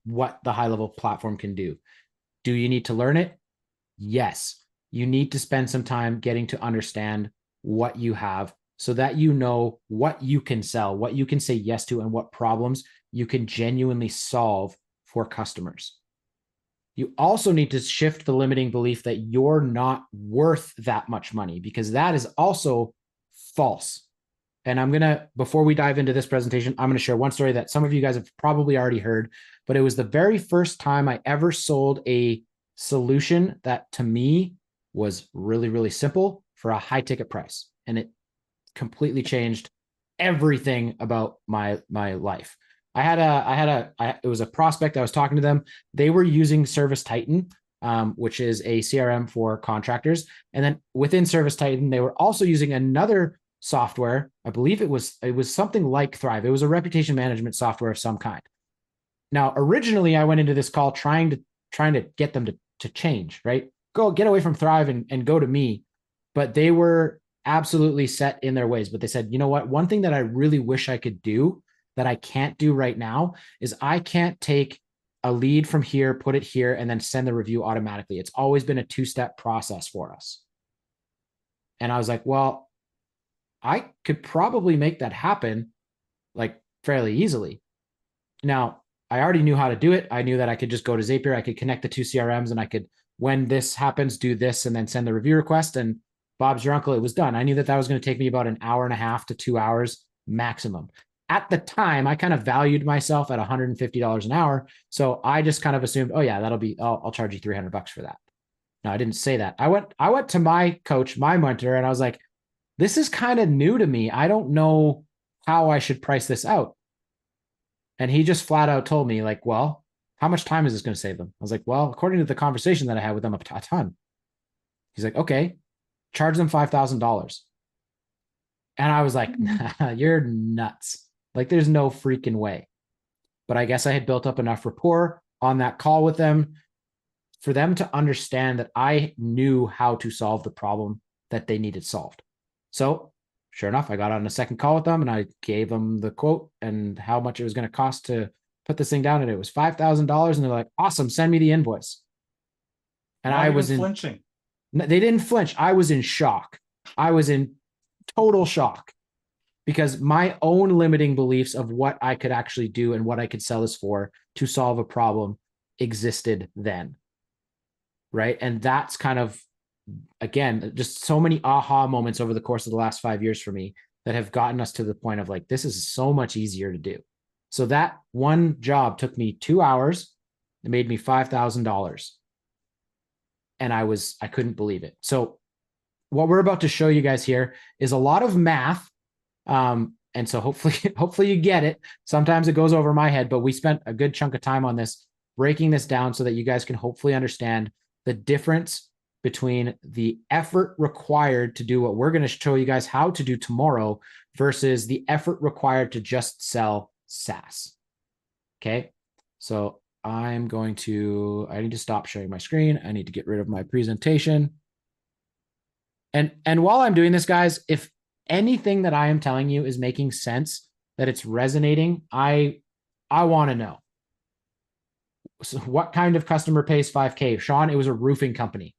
what the high level platform can do. Do you need to learn it? Yes. You need to spend some time getting to understand what you have so that you know what you can sell, what you can say yes to, and what problems you can genuinely solve for customers. You also need to shift the limiting belief that you're not worth that much money, because that is also false. And I'm going to, before we dive into this presentation, I'm going to share one story that some of you guys have probably already heard, but it was the very first time I ever sold a solution that to me was really, really simple for a high ticket price. And it completely changed everything about my life. It was a prospect. I was talking to them. They were using Service Titan, which is a CRM for contractors. And then within Service Titan, they were also using another software. I believe it was something like Thrive. It was a reputation management software of some kind. Now, originally I went into this call trying to get them to change, right? Go get away from Thrive and go to me. But they were absolutely set in their ways. But they said, you know what? One thing that I really wish I could do that I can't do right now is I can't take a lead from here, put it here, and then send the review automatically. It's always been a two-step process for us. And I was like, well, I could probably make that happen like fairly easily. Now, I already knew how to do it. I knew that I could just go to Zapier. I could connect the two CRMs and I could, when this happens, do this and then send the review request. And Bob's your uncle, it was done. I knew that was going to take me about an hour and a half to 2 hours maximum. At the time, I kind of valued myself at $150 an hour. So I just kind of assumed, oh yeah, I'll charge you $300 for that. No, I didn't say that. I went to my coach, my mentor, and I was like, this is kind of new to me. I don't know how I should price this out. And he just flat out told me, like, well, how much time is this going to save them? I was like, well, according to the conversation that I had with them, a ton. He's like, okay, charge them $5,000. And I was like, nah, you're nuts. Like, there's no freaking way. But I guess I had built up enough rapport on that call with them for them to understand that I knew how to solve the problem that they needed solved. So sure enough, I got on a second call with them and I gave them the quote and how much it was going to cost to put this thing down. And it was $5,000. And they're like, awesome, send me the invoice. And Not I even was flinching. They didn't flinch. I was in shock. I was in total shock because my own limiting beliefs of what I could actually do and what I could sell this for to solve a problem existed then. Right. And that's kind of, again, just so many aha moments over the course of the last 5 years for me that have gotten us to the point of like, this is so much easier to do. So that one job took me 2 hours. It made me $5,000. And I couldn't believe it. So what we're about to show you guys here is a lot of math. And so hopefully you get it. Sometimes it goes over my head, but we spent a good chunk of time on this, breaking this down so that you guys can hopefully understand the difference between the effort required to do what we're going to show you guys how to do tomorrow versus the effort required to just sell SaaS. Okay. So I need to stop sharing my screen. I need to get rid of my presentation. And while I'm doing this, guys, if anything that I am telling you is making sense, that it's resonating, I want to know. So what kind of customer pays $5,000? Sean, it was a roofing company.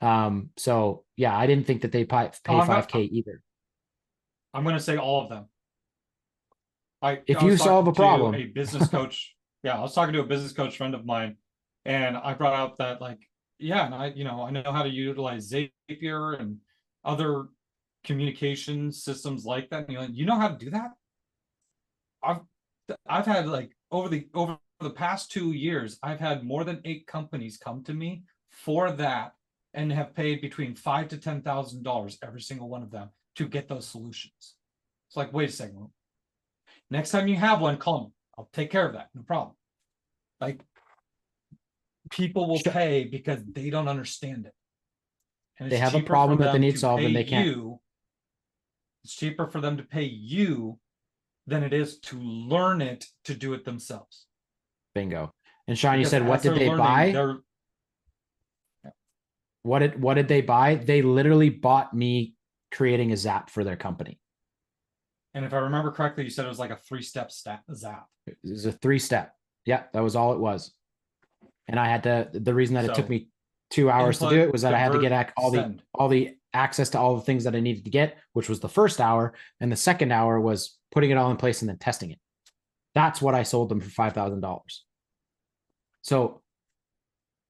So yeah, I didn't think that they pay $5,000 either. I'm going to say all of them. If you solve a problem, a business coach, yeah, I was talking to a business coach friend of mine, and I brought out that like, yeah, and I know how to utilize Zapier and other communication systems like that. And you know how to do that? I've had like over the past 2 years, I've had more than 8 companies come to me for that and have paid between $5,000 to $10,000 every single one of them to get those solutions. It's like, wait a second. Next time you have one, call me. I'll take care of that. No problem. Like, people will pay because they don't understand it. And they have a problem that they need solved and they can't. It's cheaper for them to pay you than it is to learn it to do it themselves. Bingo. And Sean, you said, what did they buy? What did they buy? They literally bought me creating a Zap for their company. And if I remember correctly, you said it was like a 3-step Zap. It was a 3-step. Yeah, that was all it was. And I had to, the reason that it took So, me 2 hours to do input, it was that I had to get convert, send. all the access to all the things that I needed to get, which was the first hour. And the second hour was putting it all in place and then testing it. That's what I sold them for $5,000. So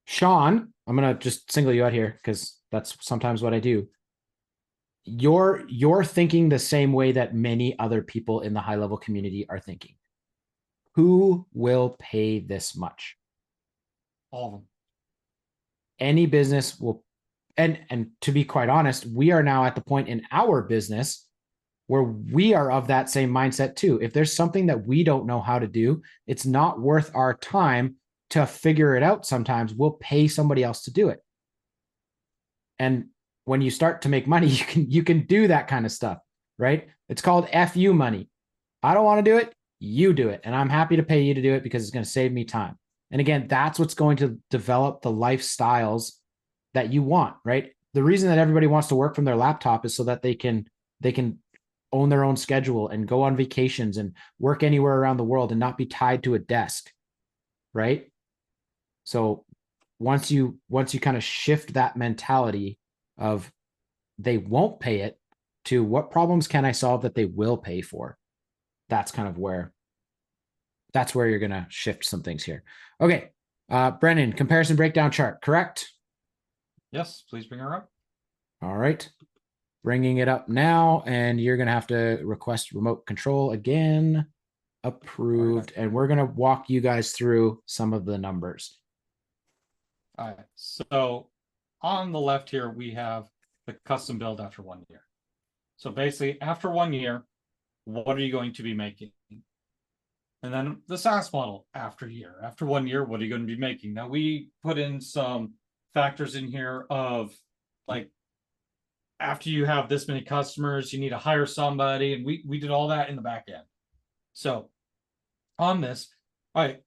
Sean, I'm going to just single you out here because that's sometimes what I do. You're thinking the same way that many other people in the high level community are thinking. Who will pay this much? All of them. Any business will, and to be quite honest, we are now at the point in our business where we are of that same mindset too. If there's something that we don't know how to do, it's not worth our time to figure it out. Sometimes we'll pay somebody else to do it. And when you start to make money, you can do that kind of stuff, right? It's called FU money. I don't want to do it. You do it. And I'm happy to pay you to do it because it's going to save me time. And again, that's what's going to develop the lifestyles that you want, right? The reason that everybody wants to work from their laptop is so that they can own their own schedule and go on vacations and work anywhere around the world and not be tied to a desk, right? So once you kind of shift that mentality of they won't pay it to what problems can I solve that they will pay for, that's kind of where you're going to shift some things here. Okay. Brennan, comparison breakdown chart, correct? Yes, please bring her up. All right. Bringing it up now, and you're going to have to request remote control again. Approved. And we're going to walk you guys through some of the numbers. All right. So on the left here, we have the custom build after 1 year. So basically, after 1 year, what are you going to be making? And then the SaaS model after a year. After 1 year, what are you going to be making? Now, we put in some factors in here of like, after you have this many customers, you need to hire somebody. And we did all that in the back end. So on this, all right,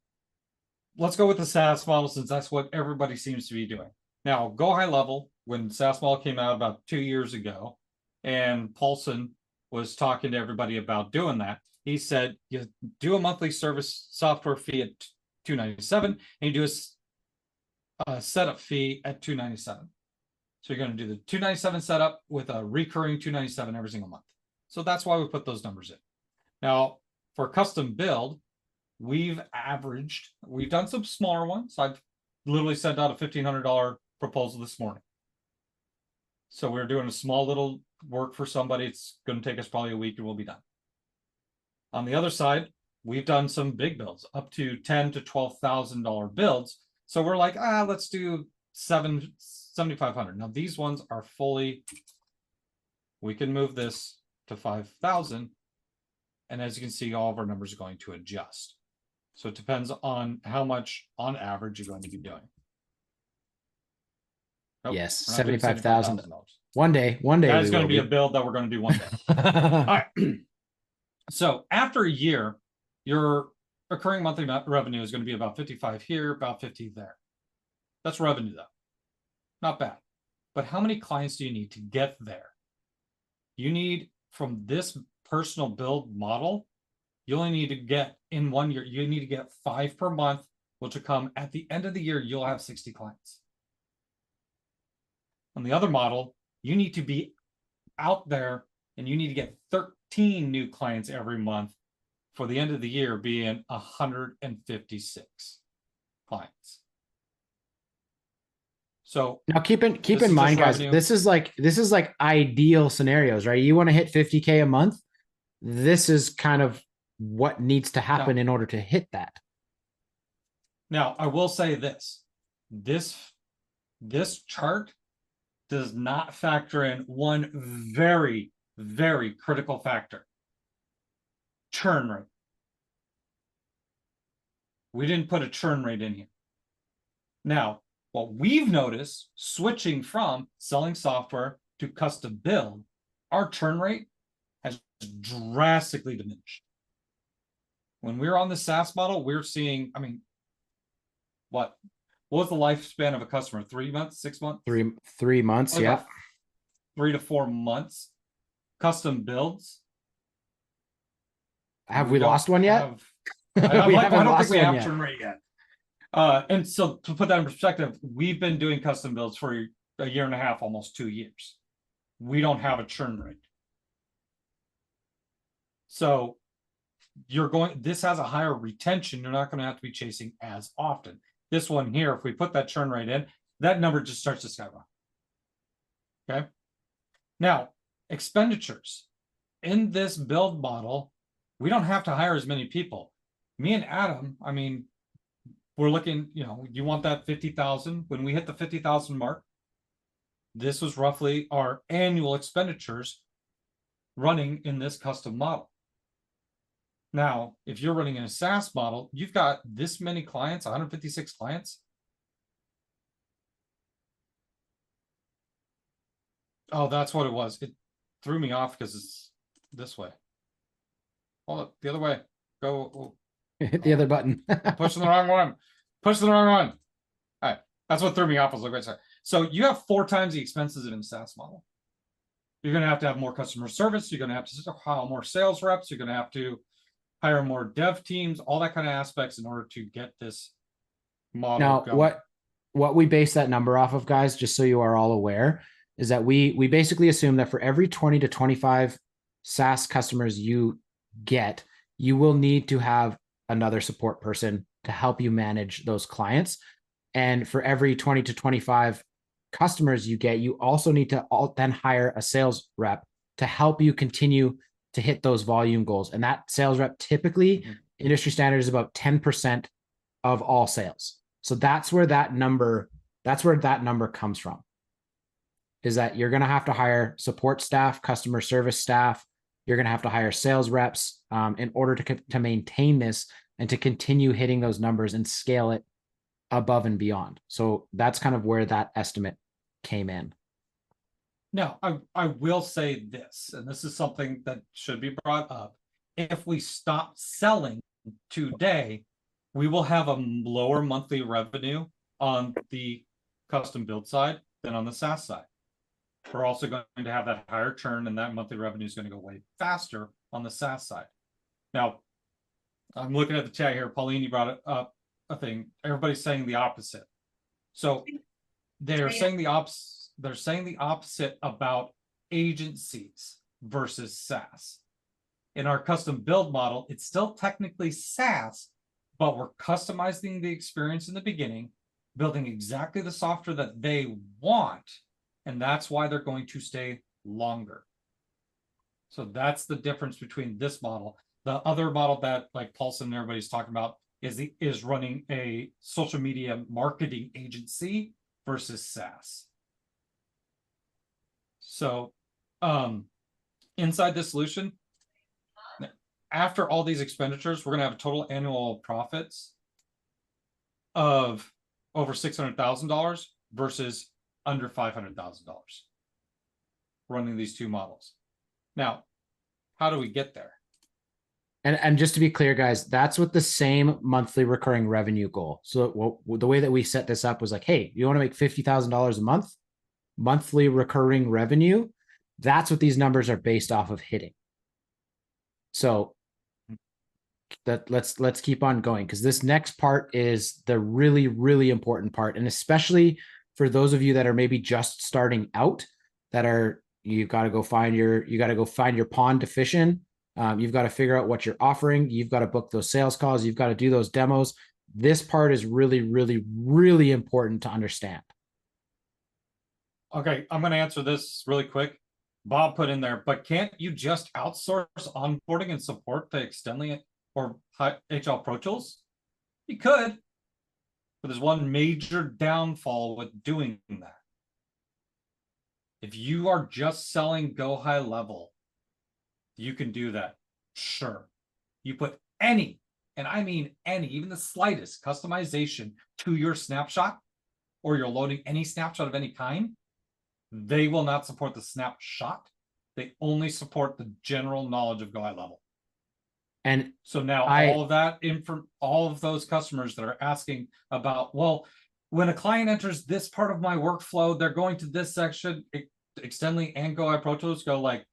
let's go with the SaaS model since that's what everybody seems to be doing. Now, go high level, when SaaS model came out about 2 years ago, and Paulson was talking to everybody about doing that, he said, you do a monthly service software fee at $297, and you do a setup fee at $297. So you're going to do the $297 setup with a recurring $297 every single month. So that's why we put those numbers in. Now, for custom build, we've done some smaller ones. I've literally sent out a $1,500 proposal this morning. So we're doing a small little work for somebody. It's going to take us probably a week and we'll be done. On the other side, we've done some big builds up to $10,000 to $12,000 builds. So we're like, let's do $7,500. Now these ones are fully, we can move this to 5,000. And as you can see, all of our numbers are going to adjust. So it depends on how much on average you're going to be doing. Nope, yes, $75,000. One day. That is going to be a build that we're going to do one day. All right. So after a year, your recurring monthly revenue is going to be about 55 here, about 50 there. That's revenue though. Not bad. But how many clients do you need to get there? You need, from this personal build model, you only need to get in 1 year, you need to get 5 per month, which will come at the end of the year, you'll have 60 clients. On the other model, you need to be out there and you need to get 13 new clients every month for the end of the year being 156 clients. So now keep in mind, guys, revenue. this is like ideal scenarios, right? You want to hit 50K a month. This is kind of what needs to happen in order to hit that. Now, I will say this chart does not factor in one very, very critical factor: churn rate. We didn't put a churn rate in here. Now, what we've noticed switching from selling software to custom build, our churn rate has drastically diminished. When we're on the SaaS model, we're seeing, I mean, what was the lifespan of a customer? 3 months, 6 months? 3 months, like yeah. 3 to 4 months. Custom builds. Have we lost one yet? We I don't haven't think lost we one have yet. churn rate yet. And so to put that in perspective, we've been doing custom builds for a year and a half, almost 2 years. We don't have a churn rate. So this has a higher retention. You're not going to have to be chasing as often. This one here, if we put that churn rate in, that number just starts to skyrocket. Okay. Now, expenditures in this build model, we don't have to hire as many people. Me and Adam, I mean, we're looking, you want that 50,000. When we hit the 50,000 mark, this was roughly our annual expenditures running in this custom model. Now, if you're running in a SaaS model, you've got this many clients, 156 clients. Oh, that's what it was. It threw me off because it's this way. Hold up, the other way. Go. Hit the other button. Pushing the wrong one. Pushing the wrong one. All right. That's what threw me off. I was like, wait a second. So you have 4 times the expenses in a SaaS model. You're going to have more customer service. You're going to have to hire more sales reps. You're going to have to hire more dev teams, all that kind of aspects in order to get this model Now, going. what we base that number off of, guys, just so you are all aware, is that we basically assume that for every 20 to 25 SaaS customers you get, you will need to have another support person to help you manage those clients. And for every 20 to 25 customers you get, you also need to then hire a sales rep to help you continue to hit those volume goals. And that sales rep typically, industry standard, is about 10% of all sales. So that's where that number comes from. Is that you're going to have to hire support staff, customer service staff. You're going to have to hire sales reps in order to maintain this and to continue hitting those numbers and scale it above and beyond. So that's kind of where that estimate came in. Now, I will say this, and this is something that should be brought up. If we stop selling today, we will have a lower monthly revenue on the custom build side than on the SaaS side. We're also going to have that higher churn, and that monthly revenue is going to go way faster on the SaaS side. Now, I'm looking at the chat here. Pauline, you brought up a thing. Everybody's saying the opposite. So they're saying the opposite. They're saying the opposite about agencies versus SaaS. In our custom build model, it's still technically SaaS, but we're customizing the experience in the beginning, building exactly the software that they want, and that's why they're going to stay longer. So that's the difference between this model. The other model that, like Paulson and everybody's talking about, is running a social media marketing agency versus SaaS. So inside this solution, after all these expenditures, we're going to have total annual profits of over $600,000 versus under $500,000 running these two models. Now, how do we get there? And just to be clear, guys, that's with the same monthly recurring revenue goal. So the way that we set this up was like, hey, you want to make $50,000 a month, monthly recurring revenue. That's what these numbers are based off of hitting. So let's keep on going, because this next part is the really, really important part. And especially for those of you that are maybe just starting out, you've got to go find your pond to fish in. You've got to figure out what you're offering. You've got to book those sales calls. You've got to do those demos. This part is really, really, really important to understand. Okay, I'm going to answer this really quick. Bob put in there, but can't you just outsource onboarding and support to Extendly or HL Pro Tools? You could, but there's one major downfall with doing that. If you are just selling Go High Level, you can do that. Sure. You put any, and I mean any, even the slightest customization to your snapshot, or you're loading any snapshot of any kind, they will not support the snapshot. They only support the general knowledge of Go High Level. And so now all of those customers that are asking about, well, when a client enters this part of my workflow, they're going to this section, Extendly and Go High Pro Tools go like,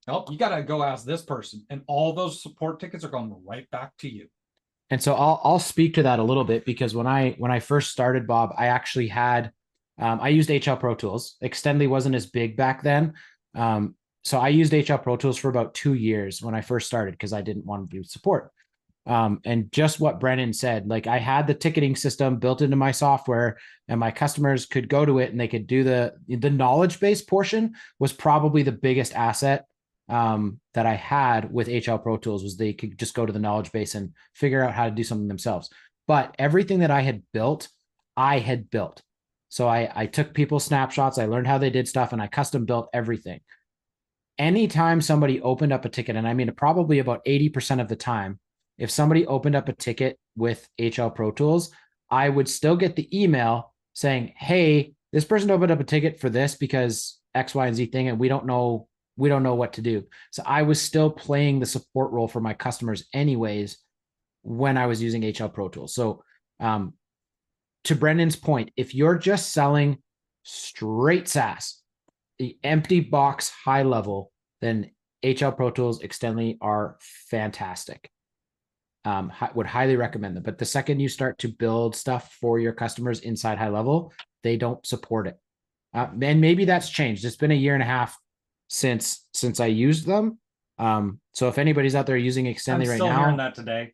oh, you got to go ask this person. And all those support tickets are going right back to you. And so I'll speak to that a little bit, because when I first started, Bob, I actually had I used HL Pro Tools. Extendly wasn't as big back then. So I used HL Pro Tools for about 2 years when I first started, because I didn't want to do support. And just what Brennan said, like, I had the ticketing system built into my software, and my customers could go to it and they could do the knowledge base portion was probably the biggest asset that I had with HL Pro Tools, was they could just go to the knowledge base and figure out how to do something themselves. But everything that I had built, I had built. So I took people's snapshots, I learned how they did stuff, and I custom built everything. Anytime somebody opened up a ticket, and I mean probably about 80% of the time, if somebody opened up a ticket with HL Pro Tools, I would still get the email saying, hey, this person opened up a ticket for this because X, Y, and Z thing, and we don't know what to do. So I was still playing the support role for my customers anyways when I was using HL Pro Tools. So to Brendan's point, if you're just selling straight SaaS, the empty box high level, then HL Pro Tools, Extendly are fantastic. Would highly recommend them. But the second you start to build stuff for your customers inside high level, they don't support it. And maybe that's changed. It's been a year and a half since I used them. So if anybody's out there using Extendly right now, hearing that today.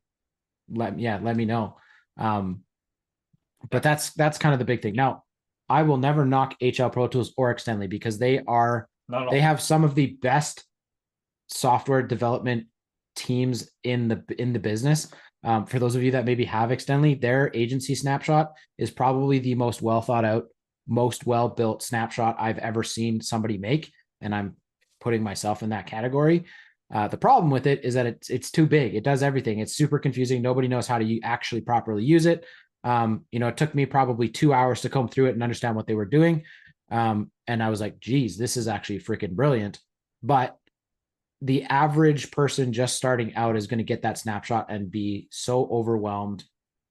Let me know. But that's kind of the big thing. Now, I will never knock HL Pro Tools or Extendly, because they have some of the best software development teams in the business. For those of you that maybe have Extendly, their agency snapshot is probably the most well thought out, most well built snapshot I've ever seen somebody make, and I'm putting myself in that category. The problem with it is that it's too big. It does everything. It's super confusing. Nobody knows how to actually properly use it. It took me probably 2 hours to comb through it and understand what they were doing. And I was like, geez, this is actually freaking brilliant. But the average person just starting out is going to get that snapshot and be so overwhelmed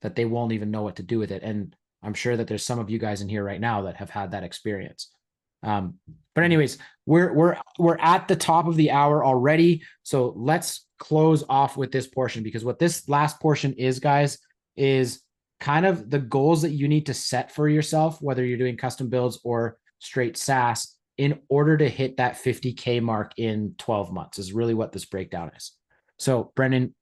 that they won't even know what to do with it. And I'm sure that there's some of you guys in here right now that have had that experience. But anyways, we're at the top of the hour already. So let's close off with this portion, because what this last portion is, guys, is kind of the goals that you need to set for yourself, whether you're doing custom builds or straight SaaS, in order to hit that 50K mark in 12 months, is really what this breakdown is. So Brendan,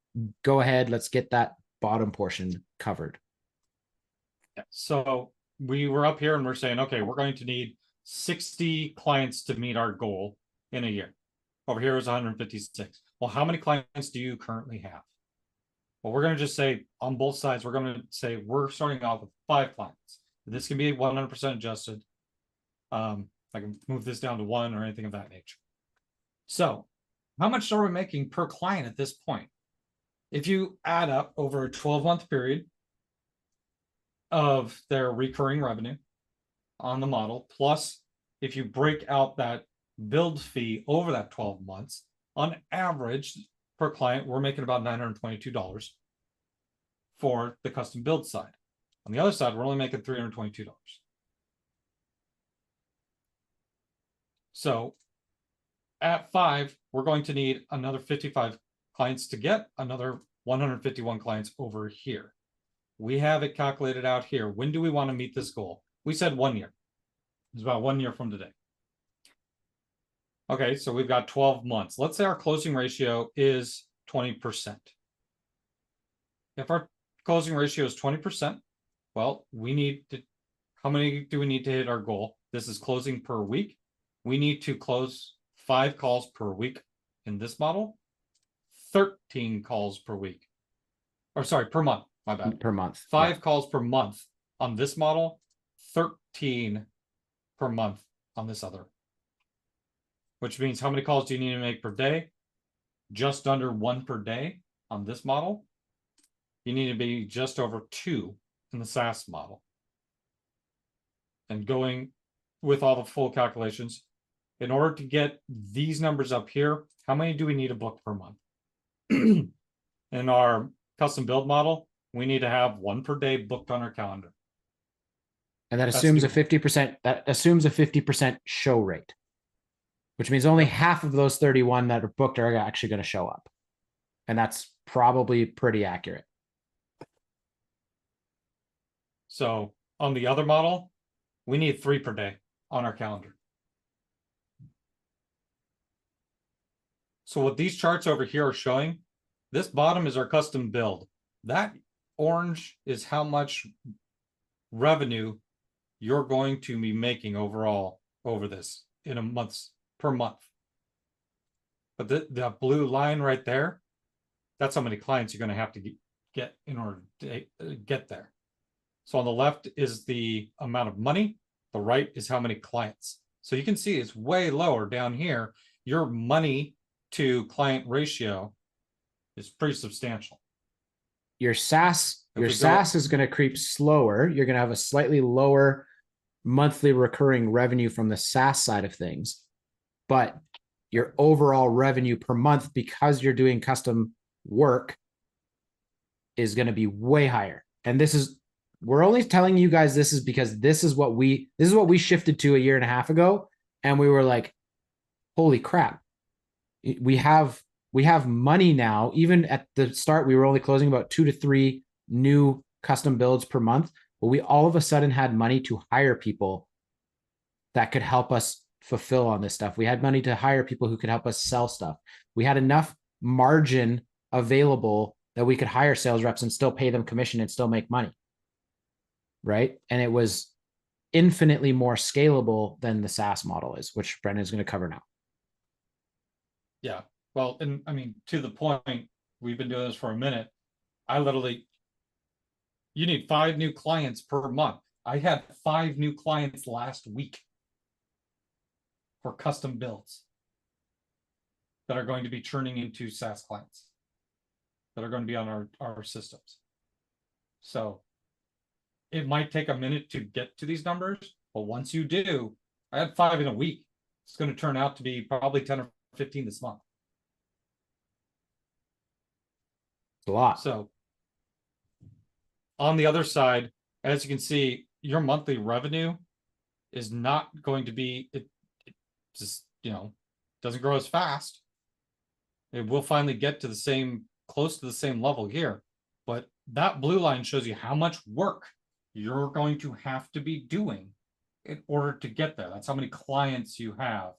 go ahead. Let's get that bottom portion covered. So we were up here and we're saying, okay, we're going to need 60 clients to meet our goal in a year. Over here is 156. Well, how many clients do you currently have? Well, we're going to just say on both sides, we're going to say we're starting off with 5 clients. This can be 100% adjusted. I can move this down to 1 or anything of that nature. So how much are we making per client at this point? If you add up over a 12-month period of their recurring revenue on the model, plus if you break out that build fee over that 12 months, on average per client, we're making about $922 for the custom build side. On the other side, we're only making $322. So at 5, we're going to need another 55 clients to get another 151 clients over here. We have it calculated out here. When do we want to meet this goal? We said 1 year. It's about 1 year from today. Okay, so we've got 12 months. Let's say our closing ratio is 20%. If our closing ratio is 20%, well, we need to, how many do we need to hit our goal? This is closing per week. We need to close 5 calls per week in this model, 13 calls per week. Or sorry, per month, my bad. Per month. 5 calls per month on this model, 13 per month on this other. Which means how many calls do you need to make per day? Just under 1 per day on this model. You need to be just over 2 in the SaaS model. And going with all the full calculations, in order to get these numbers up here, how many do we need to book per month? In our custom build model, we need to have 1 per day booked on our calendar. And that assumes a 50%, that assumes a 50% show rate, which means only half of those 31 that are booked are actually going to show up. And that's probably pretty accurate. So on the other model, we need 3 per day on our calendar. So what these charts over here are showing, this bottom is our custom build. That orange is how much revenue you're going to be making overall over this in a month per month. But the blue line right there, that's how many clients you're going to have to get in order to get there. So on the left is the amount of money. The right is how many clients. So you can see it's way lower down here. Your money to client ratio is pretty substantial. Your SaaS is going to creep slower. You're going to have a slightly lower monthly recurring revenue from the SaaS side of things, but your overall revenue per month, because you're doing custom work, is going to be way higher. And we're only telling you guys this is because this is what we shifted to a year and a half ago. And we were like, holy crap. We have money now. Even at the start, we were only closing about 2 to 3 new custom builds per month, but we all of a sudden had money to hire people that could help us fulfill on this stuff. We had money to hire people who could help us sell stuff. We had enough margin available that we could hire sales reps and still pay them commission and still make money. Right. And it was infinitely more scalable than the SaaS model is, which Brendan's going to cover now. Yeah. Well, and I mean, to the point, we've been doing this for a minute. You need 5 new clients per month. I had 5 new clients last week for custom builds that are going to be churning into SaaS clients that are going to be on our systems. So it might take a minute to get to these numbers, but once you do, I had 5 in a week. It's going to turn out to be probably 10 or 15 this month. It's a lot. So on the other side, as you can see, your monthly revenue is not going to be, it just, doesn't grow as fast. It will finally get to close to the same level here. But that blue line shows you how much work you're going to have to be doing in order to get there. That's how many clients you have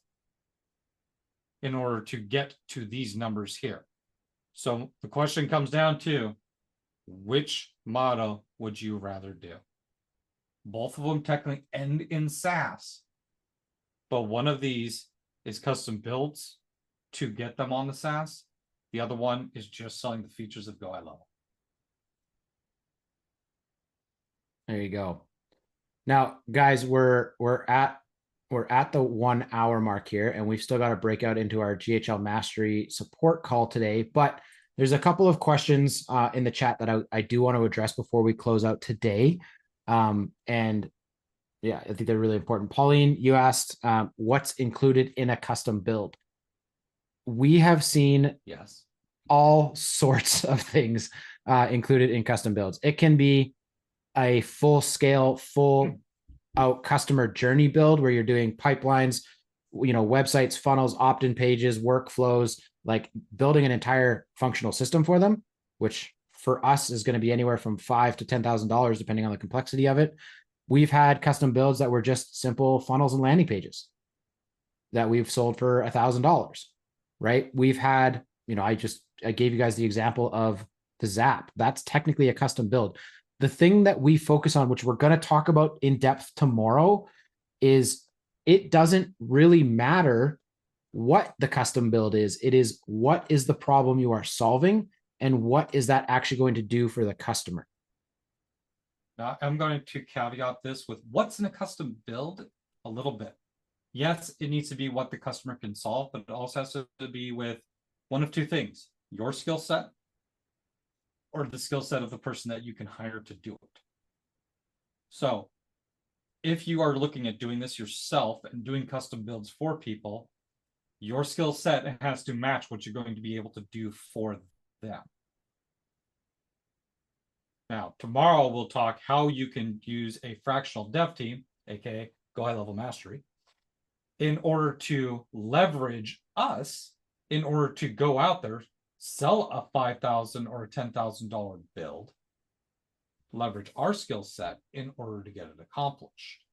in order to get to these numbers here. So the question comes down to, which model would you rather do? Both of them technically end in SaaS, but one of these is custom builds to get them on the SaaS. The other one is just selling the features of Go High Level. There you go. Now, guys, we're at the 1 hour mark here, and we've still got to break out into our GHL Mastery support call today. But there's a couple of questions in the chat that I do want to address before we close out today. And yeah, I think they're really important. Pauline, you asked what's included in a custom build. We have seen all sorts of things included in custom builds. It can be a full-scale, full-out customer journey build where you're doing pipelines, websites, funnels, opt-in pages, workflows, like building an entire functional system for them, which for us is going to be anywhere from $5,000 to $10,000, depending on the complexity of it. We've had custom builds that were just simple funnels and landing pages that we've sold for $1,000, right? We've had, I gave you guys the example of the Zap. That's technically a custom build. The thing that we focus on, which we're going to talk about in depth tomorrow, is it doesn't really matter what the custom build is. It is what is the problem you are solving and what is that actually going to do for the customer. Now, I'm going to caveat this with what's in a custom build a little bit. Yes, it needs to be what the customer can solve, but it also has to be with one of 2 things: your skill set or the skill set of the person that you can hire to do it. So if you are looking at doing this yourself and doing custom builds for people, your skill set has to match what you're going to be able to do for them. Now, tomorrow we'll talk how you can use a fractional dev team, aka Go High Level Mastery, in order to leverage us, in order to go out there, sell a $5,000 or a $10,000 build, leverage our skill set in order to get it accomplished.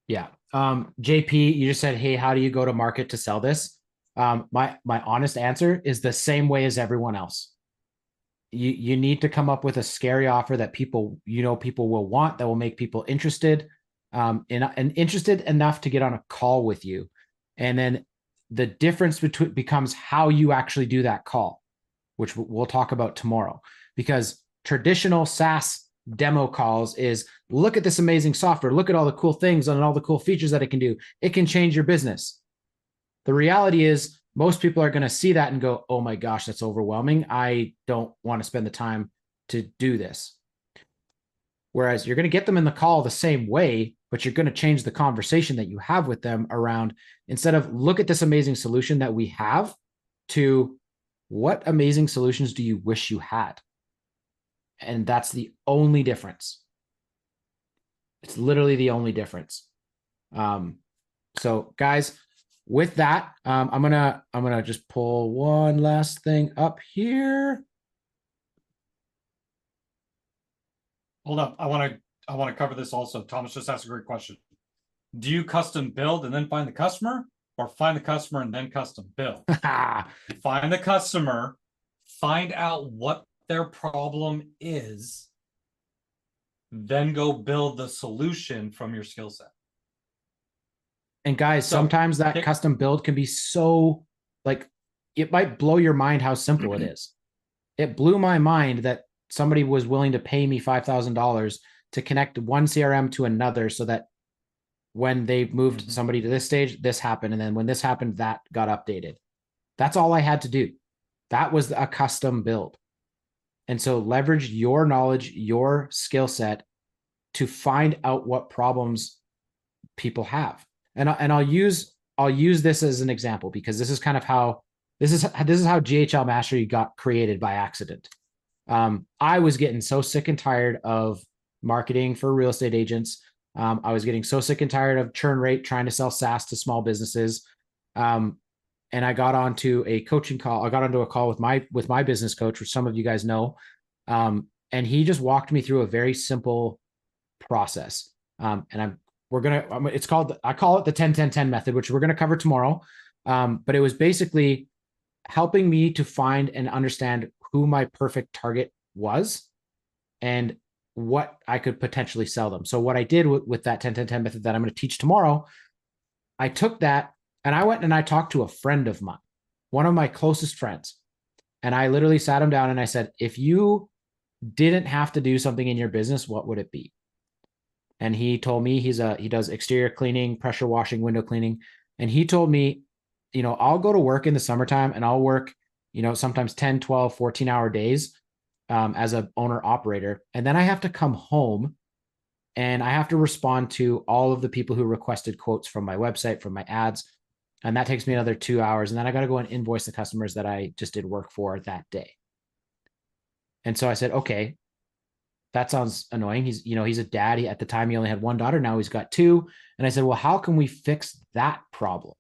Yeah. JP, you just said, hey, how do you go to market to sell this? My honest answer is the same way as everyone else. You need to come up with a scary offer that people will want, that will make people interested, and interested enough to get on a call with you. And then the difference between becomes how you actually do that call, which we'll talk about tomorrow. Because traditional SaaS demo calls is, look at this amazing software, look at all the cool things and all the cool features that it can do. It can change your business. The reality is most people are going to see that and go, oh my gosh, that's overwhelming. I don't want to spend the time to do this. Whereas you're going to get them in the call the same way, but you're going to change the conversation that you have with them around, instead of look at this amazing solution that we have, to what amazing solutions do you wish you had? And that's the only difference. It's literally the only difference. So guys, with that, I'm gonna just pull one last thing up here. Hold up. I want to cover this also. Thomas just asked a great question. Do you custom build and then find the customer, or find the customer and then custom build? Find the customer, find out what their problem is, then go build the solution from your skill set. And guys, sometimes that custom build can be so, like, it might blow your mind how simple it is. It blew my mind that somebody was willing to pay me $5,000 to connect one CRM to another, so that when they moved somebody to this stage, this happened. And then when this happened, that got updated. That's all I had to do. That was a custom build. And so leverage your knowledge, your skill set to find out what problems people have. And I'll use this as an example, because this is kind of how this is how GHL Mastery got created by accident. I was getting so sick and tired of marketing for real estate agents. I was getting so sick and tired of churn rate, trying to sell SaaS to small businesses. And I got onto a coaching call. I got onto a call with my business coach, which some of you guys know. And he just walked me through a very simple process. And I call it the 10-10-10 method, which we're going to cover tomorrow. But it was basically helping me to find and understand who my perfect target was and what I could potentially sell them. So what I did with that 10-10-10 method that I'm going to teach tomorrow, I took that and I went and I talked to a friend of mine, one of my closest friends. And I literally sat him down and I said, if you didn't have to do something in your business, what would it be? And he told me he does exterior cleaning, pressure washing, window cleaning. And he told me, I'll go to work in the summertime and I'll work, sometimes 10, 12, 14-hour days as an owner operator. And then I have to come home and I have to respond to all of the people who requested quotes from my website, from my ads. And that takes me another 2 hours. And then I got to go and invoice the customers that I just did work for that day. And so I said, okay, that sounds annoying. He's a dad. At the time he only had one daughter. Now he's got two. And I said, well, how can we fix that problem?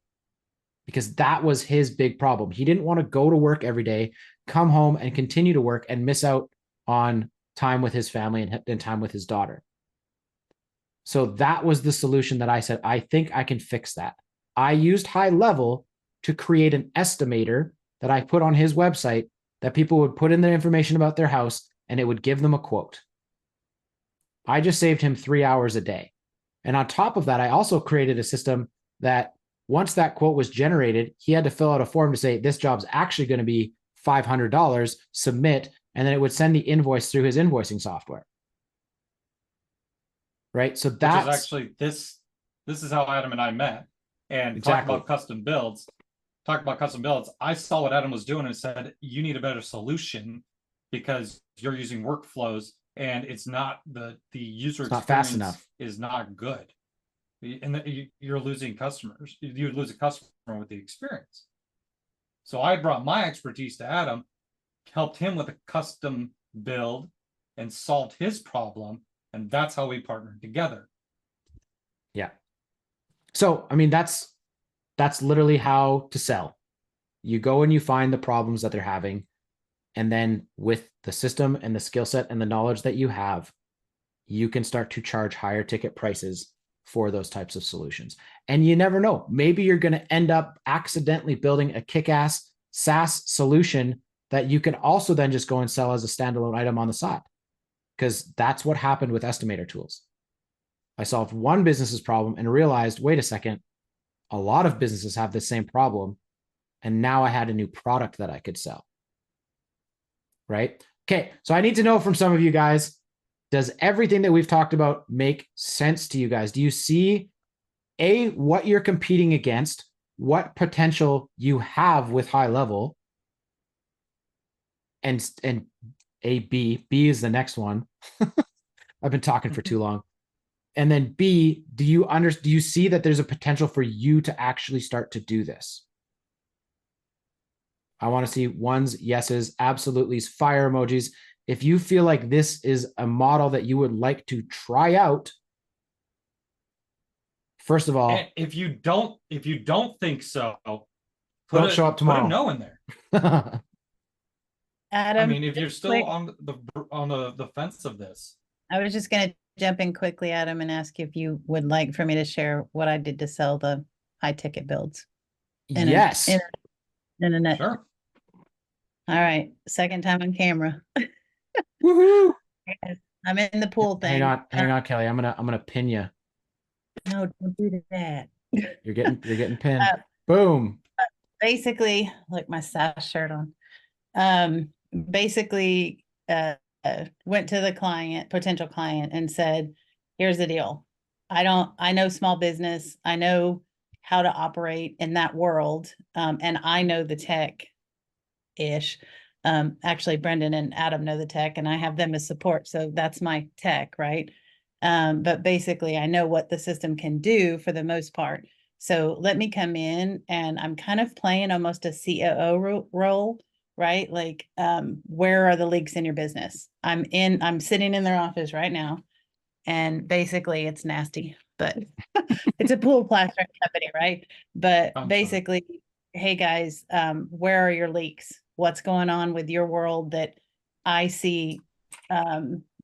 Because that was his big problem. He didn't want to go to work every day, come home and continue to work and miss out on time with his family and time with his daughter. So that was the solution that I said, I think I can fix that. I used High Level to create an estimator that I put on his website that people would put in their information about their house and it would give them a quote. I just saved him 3 hours a day. And on top of that, I also created a system that once that quote was generated, he had to fill out a form to say, this job's actually going to be $500, submit, and then it would send the invoice through his invoicing software. Right. So that's actually, this is how Adam and I met. And exactly. Talk about custom builds. I saw what Adam was doing and said, you need a better solution because you're using workflows and it's not the user experience not fast enough. Is not good. And you're losing customers. You lose a customer with the experience. So I brought my expertise to Adam, helped him with a custom build and solved his problem. And that's how we partnered together. Yeah. So, I mean, that's literally how to sell. You go and you find the problems that they're having And then with the system and the skill set and the knowledge that you have, you can start to charge higher ticket prices for those types of solutions. And you never know, maybe you're going to end up accidentally building a kick-ass SaaS solution that you can also then just go and sell as a standalone item on the side. Because that's what happened with estimator tools. I solved one business's problem and realized, wait a second, a lot of businesses have the same problem. And now I had a new product that I could sell. Right? Okay. So I need to know from some of you guys, does everything that we've talked about make sense to you guys? Do you see what you're competing against, what potential you have with high level, and B is the next one. I've been talking for too long. And then B, do you see that there's a potential for you to actually start to do this? I want to see ones, yeses, absolutely's, fire emojis. If you feel like this is a model that you would like to try out, first of all, And if you don't think so, don't show up tomorrow. Put a no in there. Adam, I mean, if you're still quick, on the fence of this, I was just going to jump in quickly, Adam, and ask if you would like for me to share what I did to sell the high ticket builds. Yes. Internet. sure. All right. Second time on camera. Woohoo! I'm in the pool thing. Hang on, Kelly. I'm gonna pin you. No, don't do that. You're getting pinned. Boom. Boom. Basically, look, my sash shirt on. Basically, went to the potential client, and said, here's the deal. I know small business. I know how to operate in that world. And I know the tech ish. Actually, Brendan and Adam know the tech, and I have them as support. So that's my tech, right? But basically, I know what the system can do for the most part. So let me come in, and I'm kind of playing almost a COO role, right? Like, where are the leaks in your business? I'm sitting in their office right now, and basically it's nasty, but it's a pool plastering company, right? But I'm basically, hey guys, where are your leaks? What's going on with your world that I see?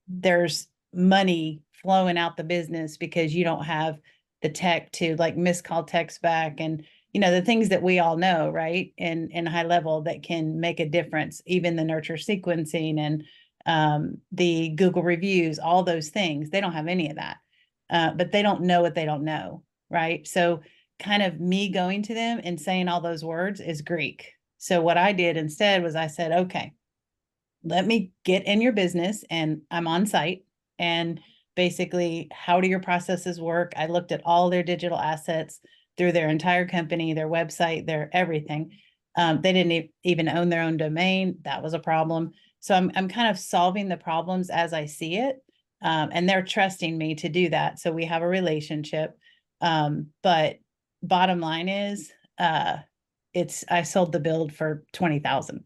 There's money flowing out the business because you don't have the tech to, like, miss call text back, and the things that we all know, right? In high level that can make a difference, even the nurture sequencing and the Google reviews, all those things. They don't have any of that, but they don't know what they don't know, right? So kind of me going to them and saying all those words is Greek. So what I did instead was I said, okay, let me get in your business, and I'm on site, and basically, how do your processes work? I looked at all their digital assets through their entire company, their website, their everything. They didn't even own their own domain. That was a problem. So I'm kind of solving the problems as I see it. And they're trusting me to do that. So we have a relationship. But bottom line is, I sold the build for 20,000.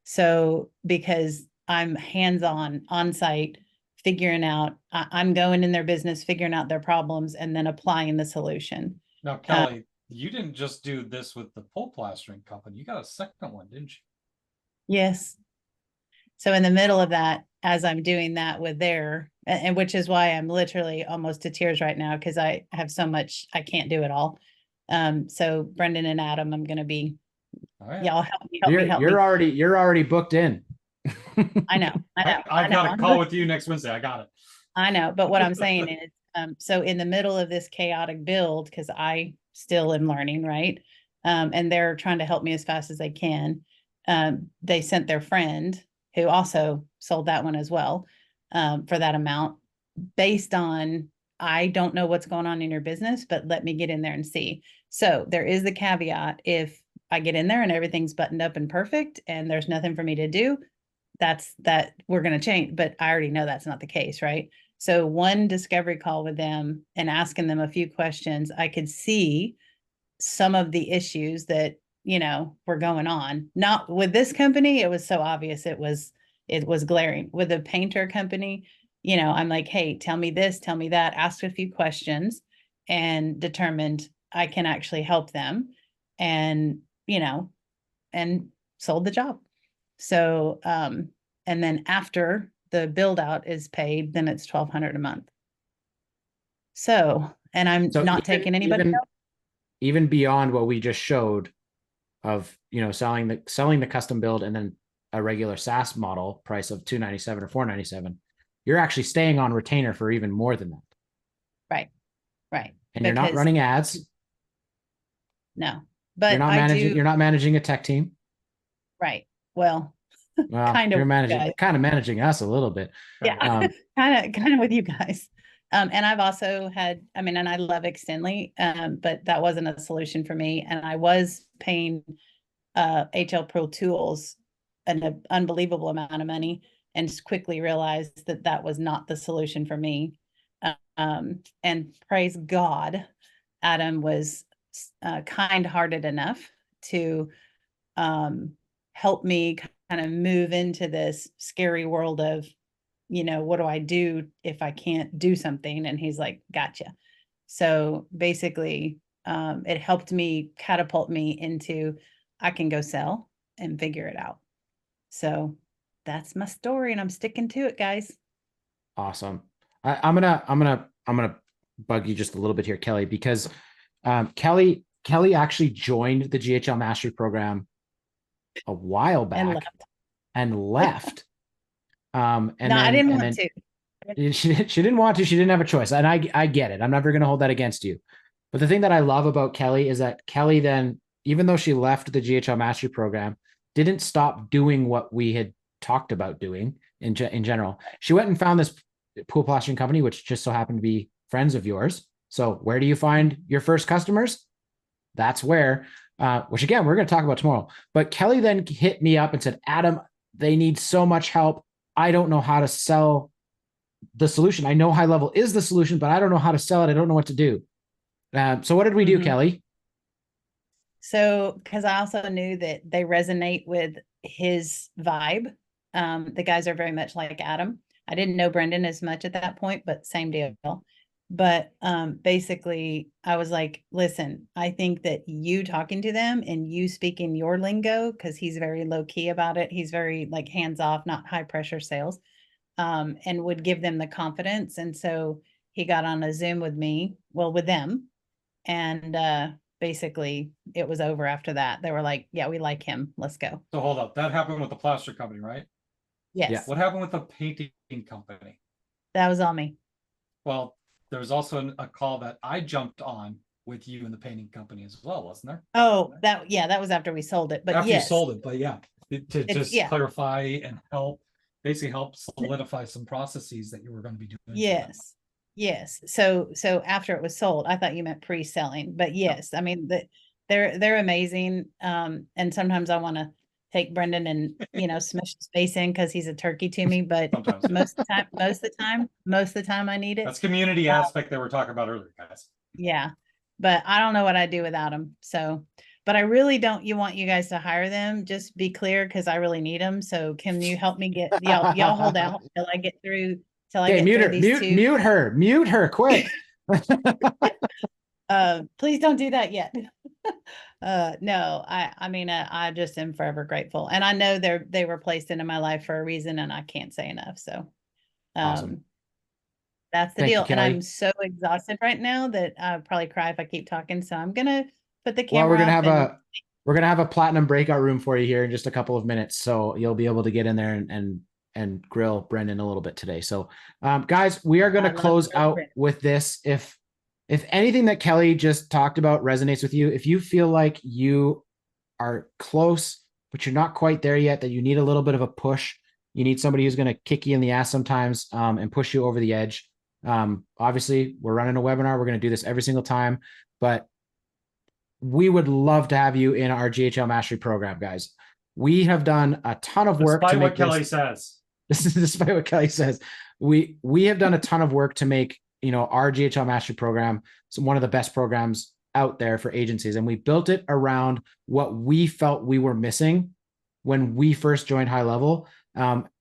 So because I'm hands-on, on-site, figuring out, I'm going in their business, figuring out their problems, and then applying the solution. Now, Kelly, you didn't just do this with the pole plastering company. You got a second one, didn't you? Yes. So in the middle of that, as I'm doing that with and which is why I'm literally almost to tears right now, because I have so much, I can't do it all. So Brendan and Adam, I'm going to be, y'all help me. You're already booked in. I know. I've got a call with you next Wednesday. I got it. I know, but what I'm saying is, so in the middle of this chaotic build, because I still am learning, right? And they're trying to help me as fast as they can. They sent their friend, who also sold that one as well, for that amount, based on, I don't know what's going on in your business, but let me get in there and see. So there is the caveat: if I get in there and everything's buttoned up and perfect and there's nothing for me to do, that we're going to change. But I already know that's not the case, right? So one discovery call with them and asking them a few questions, I could see some of the issues that, were going on. Not with this company, it was so obvious, it was glaring. With a painter company, I'm like, hey, tell me this, tell me that, asked a few questions, and determined I can actually help them, and and sold the job. So, and then after the build out is paid, then it's 1,200 a month. So, and I'm So not taking anybody even, else. even beyond what we just showed of, selling the custom build and then a regular SaaS model price of $297 or $497, you're actually staying on retainer for even more than that. Right. Right. And you're not Because- running ads. No, but You're not I managing, do. you're not managing a tech team. Right. Well, Well, kind of you're guys. kind of managing us a little bit. Yeah, Um, kind of with you guys. And I've also had, I mean, and I love Extendly, but that wasn't a solution for me. And I was paying HL Pro Tools an unbelievable amount of money, and just quickly realized that that was not the solution for me. And praise God, Adam was kind-hearted enough to help me kind of move into this scary world of, what do I do if I can't do something? And he's like, gotcha. So basically, it helped me catapult me into, I can go sell and figure it out. So that's my story, and I'm sticking to it, guys. Awesome. I'm gonna bug you just a little bit here, Kelly, because Kelly actually joined the GHL Mastery Program a while back and left. And no, then, I didn't want to. She didn't want to. She didn't have a choice, and I get it. I'm never going to hold that against you. But the thing that I love about Kelly is that Kelly then, even though she left the GHL Mastery Program, didn't stop doing what we had talked about doing in general. She went and found this pool plastering company, which just so happened to be friends of yours. So where do you find your first customers? That's where, which again, we're going to talk about tomorrow. But Kelly then hit me up and said, Adam, they need so much help. I don't know how to sell the solution. I know high level is the solution, but I don't know how to sell it. I don't know what to do. So what did we do, Kelly? So, because I also knew that they resonate with his vibe. The guys are very much like Adam. I didn't know Brendan as much at that point, but same deal. But basically, I was like, listen, I think that you talking to them and you speaking your lingo, because he's very low key about it. He's very like hands off, not high pressure sales, and would give them the confidence. And so he got on a Zoom with me, well, with them. And basically it was over after that. They were like, yeah, we like him. Let's go. So hold up. That happened with the plaster company, right? Yes. Yeah. What happened with the painting company? That was all me. Well, there was also a call that I jumped on with you and the painting company as well, wasn't there? Oh, that was after we sold it. But After yes. you sold it, but yeah, to just yeah. clarify and basically help solidify some processes that you were going to be doing. Yes. Yes. So after it was sold, I thought you meant pre-selling, but yes, I mean they're amazing. And sometimes I want to take Brendan and smash his face in because he's a turkey to me, but Sometimes. most of the time I need it. That's community aspect that we're talking about earlier, guys. Yeah. But I don't know what I'd do without him. So, but I really don't want you guys to hire them. Just be clear, because I really need them. So can you help me get y'all hold out till I get through Mute her quick. Please don't do that yet. No, I mean, I just am forever grateful, and I know they were placed into my life for a reason, and I can't say enough. So, Awesome. that's the deal. And I'm so exhausted right now that I'll probably cry if I keep talking. So I'm gonna put the camera. Well, we're gonna have a platinum breakout room for you here in just a couple of minutes, so you'll be able to get in there and grill Brendan a little bit today. So, guys, we are going to close out with this. If anything that Kelly just talked about resonates with you, if you feel like you are close, but you're not quite there yet, that you need a little bit of a push, you need somebody who's going to kick you in the ass sometimes, and push you over the edge. Obviously we're running a webinar. We're going to do this every single time, but we would love to have you in our GHL Mastery Program, guys. We have done a ton of work to make what Kelly says. This is despite what Kelly says. We have done a ton of work to make, our GHL Mastery Program one of the best programs out there for agencies. And we built it around what we felt we were missing when we first joined High Level.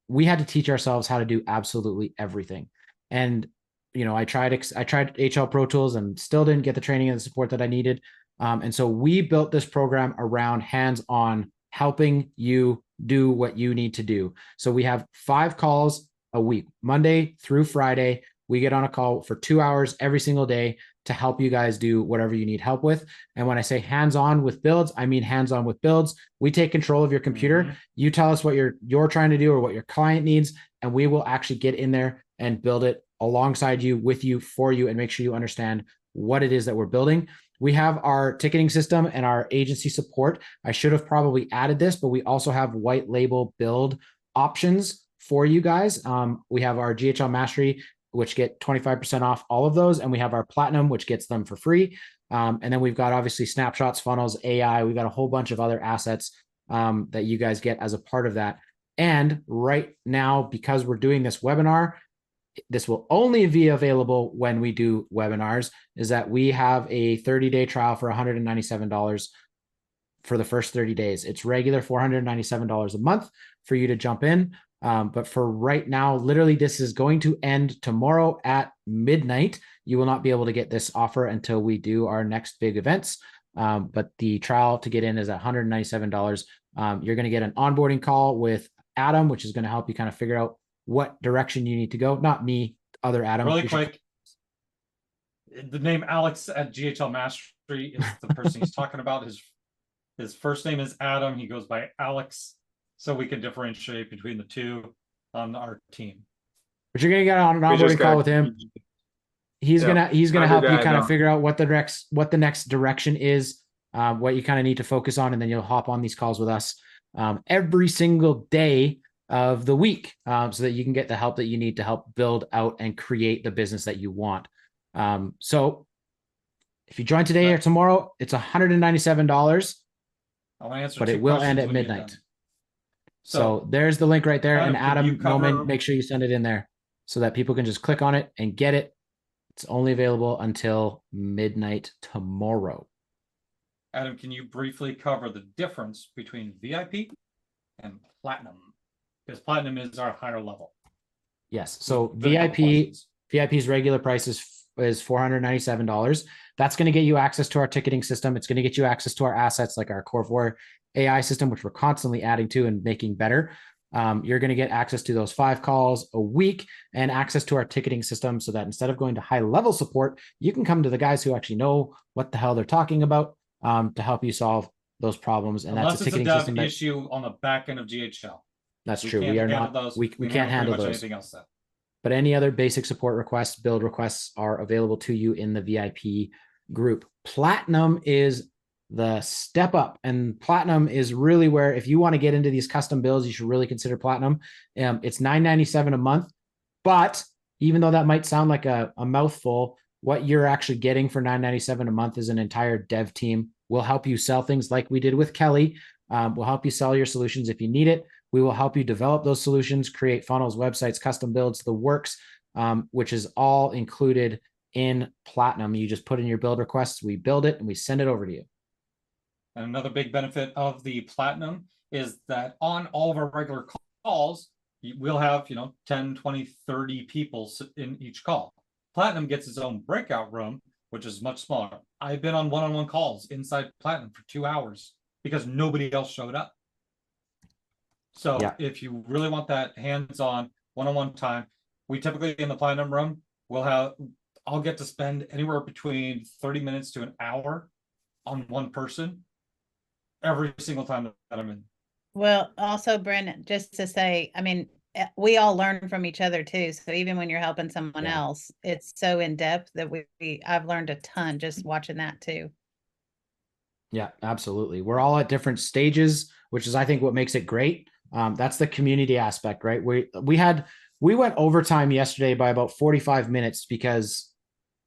We had to teach ourselves how to do absolutely everything. And, I tried HL Pro Tools and still didn't get the training and the support that I needed. And so we built this program around hands-on helping you do what you need to do. So we have 5 calls a week, Monday through Friday. We get on a call for 2 hours every single day to help you guys do whatever you need help with. And when I say hands-on with builds, I mean hands-on with builds. We take control of your computer. Mhm. You tell us what you're trying to do or what your client needs, and we will actually get in there and build it alongside you, with you, for you, and make sure you understand what it is that we're building. We have our ticketing system and our agency support. I should have probably added this, but we also have white label build options for you guys. We have our GHL Mastery, which get 25% off all of those. And we have our Platinum, which gets them for free. And then we've got obviously snapshots, funnels, AI. We've got a whole bunch of other assets that you guys get as a part of that. And right now, because we're doing this webinar, this will only be available when we do webinars, is that we have a 30-day trial for $197 for the first 30 days. It's regular $497 a month for you to jump in. But for right now, literally, this is going to end tomorrow at midnight. You will not be able to get this offer until we do our next big events. But the trial to get in is $197. You're going to get an onboarding call with Adam, which is going to help you kind of figure out what direction you need to go. Not me, other Adam. Really quick, the name Alex at GHL Mastery is the person he's talking about. His first name is Adam. He goes by Alex, so we can differentiate between the two on our team. But you're gonna get on an onboarding call with him. He's gonna help you kind of figure out what the next direction is, what you kind of need to focus on, and then you'll hop on these calls with us every single day of the week, so that you can get the help that you need to help build out and create the business that you want. So if you join today or tomorrow, it's $197, but it will end at midnight. So there's the link right there. And Adam Noman, make sure you send it in there so that people can just click on it and get it. It's only available until midnight tomorrow. Adam, can you briefly cover the difference between VIP and Platinum? Because Platinum is our higher level. Yes. So VIP's regular price is $497. That's going to get you access to our ticketing system. It's going to get you access to our assets like our Core 4 AI system, which we're constantly adding to and making better. You're going to get access to those 5 calls a week and access to our ticketing system, so that instead of going to high level support, you can come to the guys who actually know what the hell they're talking about to help you solve those problems. And unless that's a ticketing it's a system issue on the back end of GHL. That's true. We are not. We can't handle those. Anything else then. But any other basic support requests, build requests are available to you in the VIP group. Platinum is the step up, and Platinum is really where, if you want to get into these custom builds, you should really consider Platinum. It's $997 a month, but even though that might sound like a mouthful, what you're actually getting for $997 a month is an entire dev team. We'll help you sell things like we did with Kelly. We'll help you sell your solutions if you need it. We will help you develop those solutions, create funnels, websites, custom builds, the works, which is all included in Platinum. You just put in your build requests, we build it, and we send it over to you. And another big benefit of the Platinum is that on all of our regular calls, we'll have, 10, 20, 30 people in each call. Platinum gets its own breakout room, which is much smaller. I've been on one-on-one calls inside Platinum for 2 hours because nobody else showed up. So if you really want that hands-on one-on-one time, we typically in the Platinum room, I'll get to spend anywhere between 30 minutes to an hour on one person every single time that I'm in. Well, also, Brendan, just to say, I mean, we all learn from each other too. So even when you're helping someone else, it's so in depth that I've learned a ton just watching that too. Yeah, absolutely. We're all at different stages, which is, I think, what makes it great. That's the community aspect, right? We went overtime yesterday by about 45 minutes because,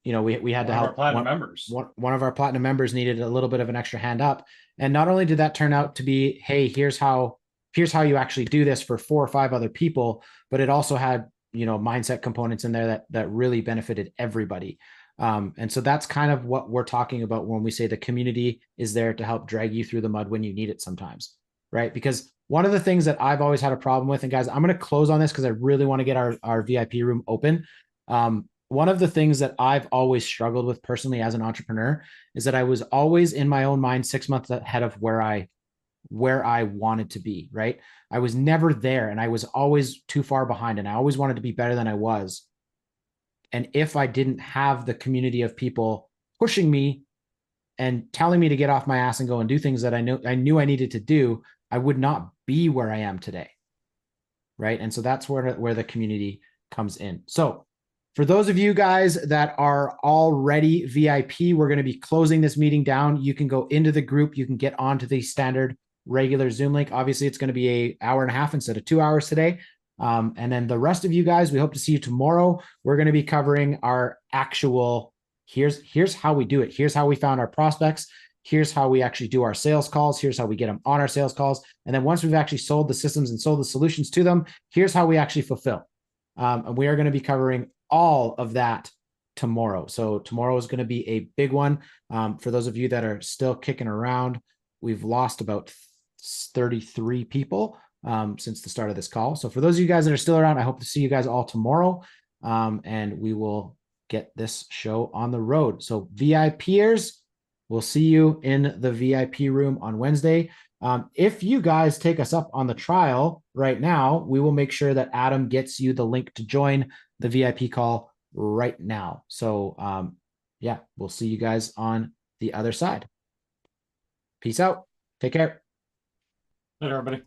we had to help one of our Platinum members needed a little bit of an extra hand up. And not only did that turn out to be, hey, here's how you actually do this for 4 or 5 other people, but it also had, mindset components in there that really benefited everybody. And so that's kind of what we're talking about when we say the community is there to help drag you through the mud when you need it sometimes, right? Because one of the things that I've always had a problem with, and guys, I'm going to close on this because I really want to get our VIP room open. One of the things that I've always struggled with personally as an entrepreneur is that I was always in my own mind 6 months ahead of where I where I wanted to be, right? I was never there and I was always too far behind and I always wanted to be better than I was. And if I didn't have the community of people pushing me and telling me to get off my ass and go and do things that I knew I needed to do, I would not be where I am today. Right. And so that's where the community comes in. So for those of you guys that are already VIP, we're going to be closing this meeting down. You can go into the group. You can get onto the standard regular Zoom link. Obviously, it's going to be an hour and a half instead of 2 hours today. And then the rest of you guys, we hope to see you tomorrow. We're going to be covering our actual, here's how we do it. Here's how we found our prospects. Here's how we actually do our sales calls. Here's how we get them on our sales calls. And then once we've actually sold the systems and sold the solutions to them, here's how we actually fulfill. And we are going to be covering all of that tomorrow. So tomorrow is going to be a big one. For those of you that are still kicking around, we've lost about 33 people since the start of this call. So for those of you guys that are still around, I hope to see you guys all tomorrow. And we will get this show on the road. So VIPers, we'll see you in the VIP room on Wednesday. If you guys take us up on the trial right now, we will make sure that Adam gets you the link to join the VIP call right now. So yeah, we'll see you guys on the other side. Peace out. Take care. Later, everybody.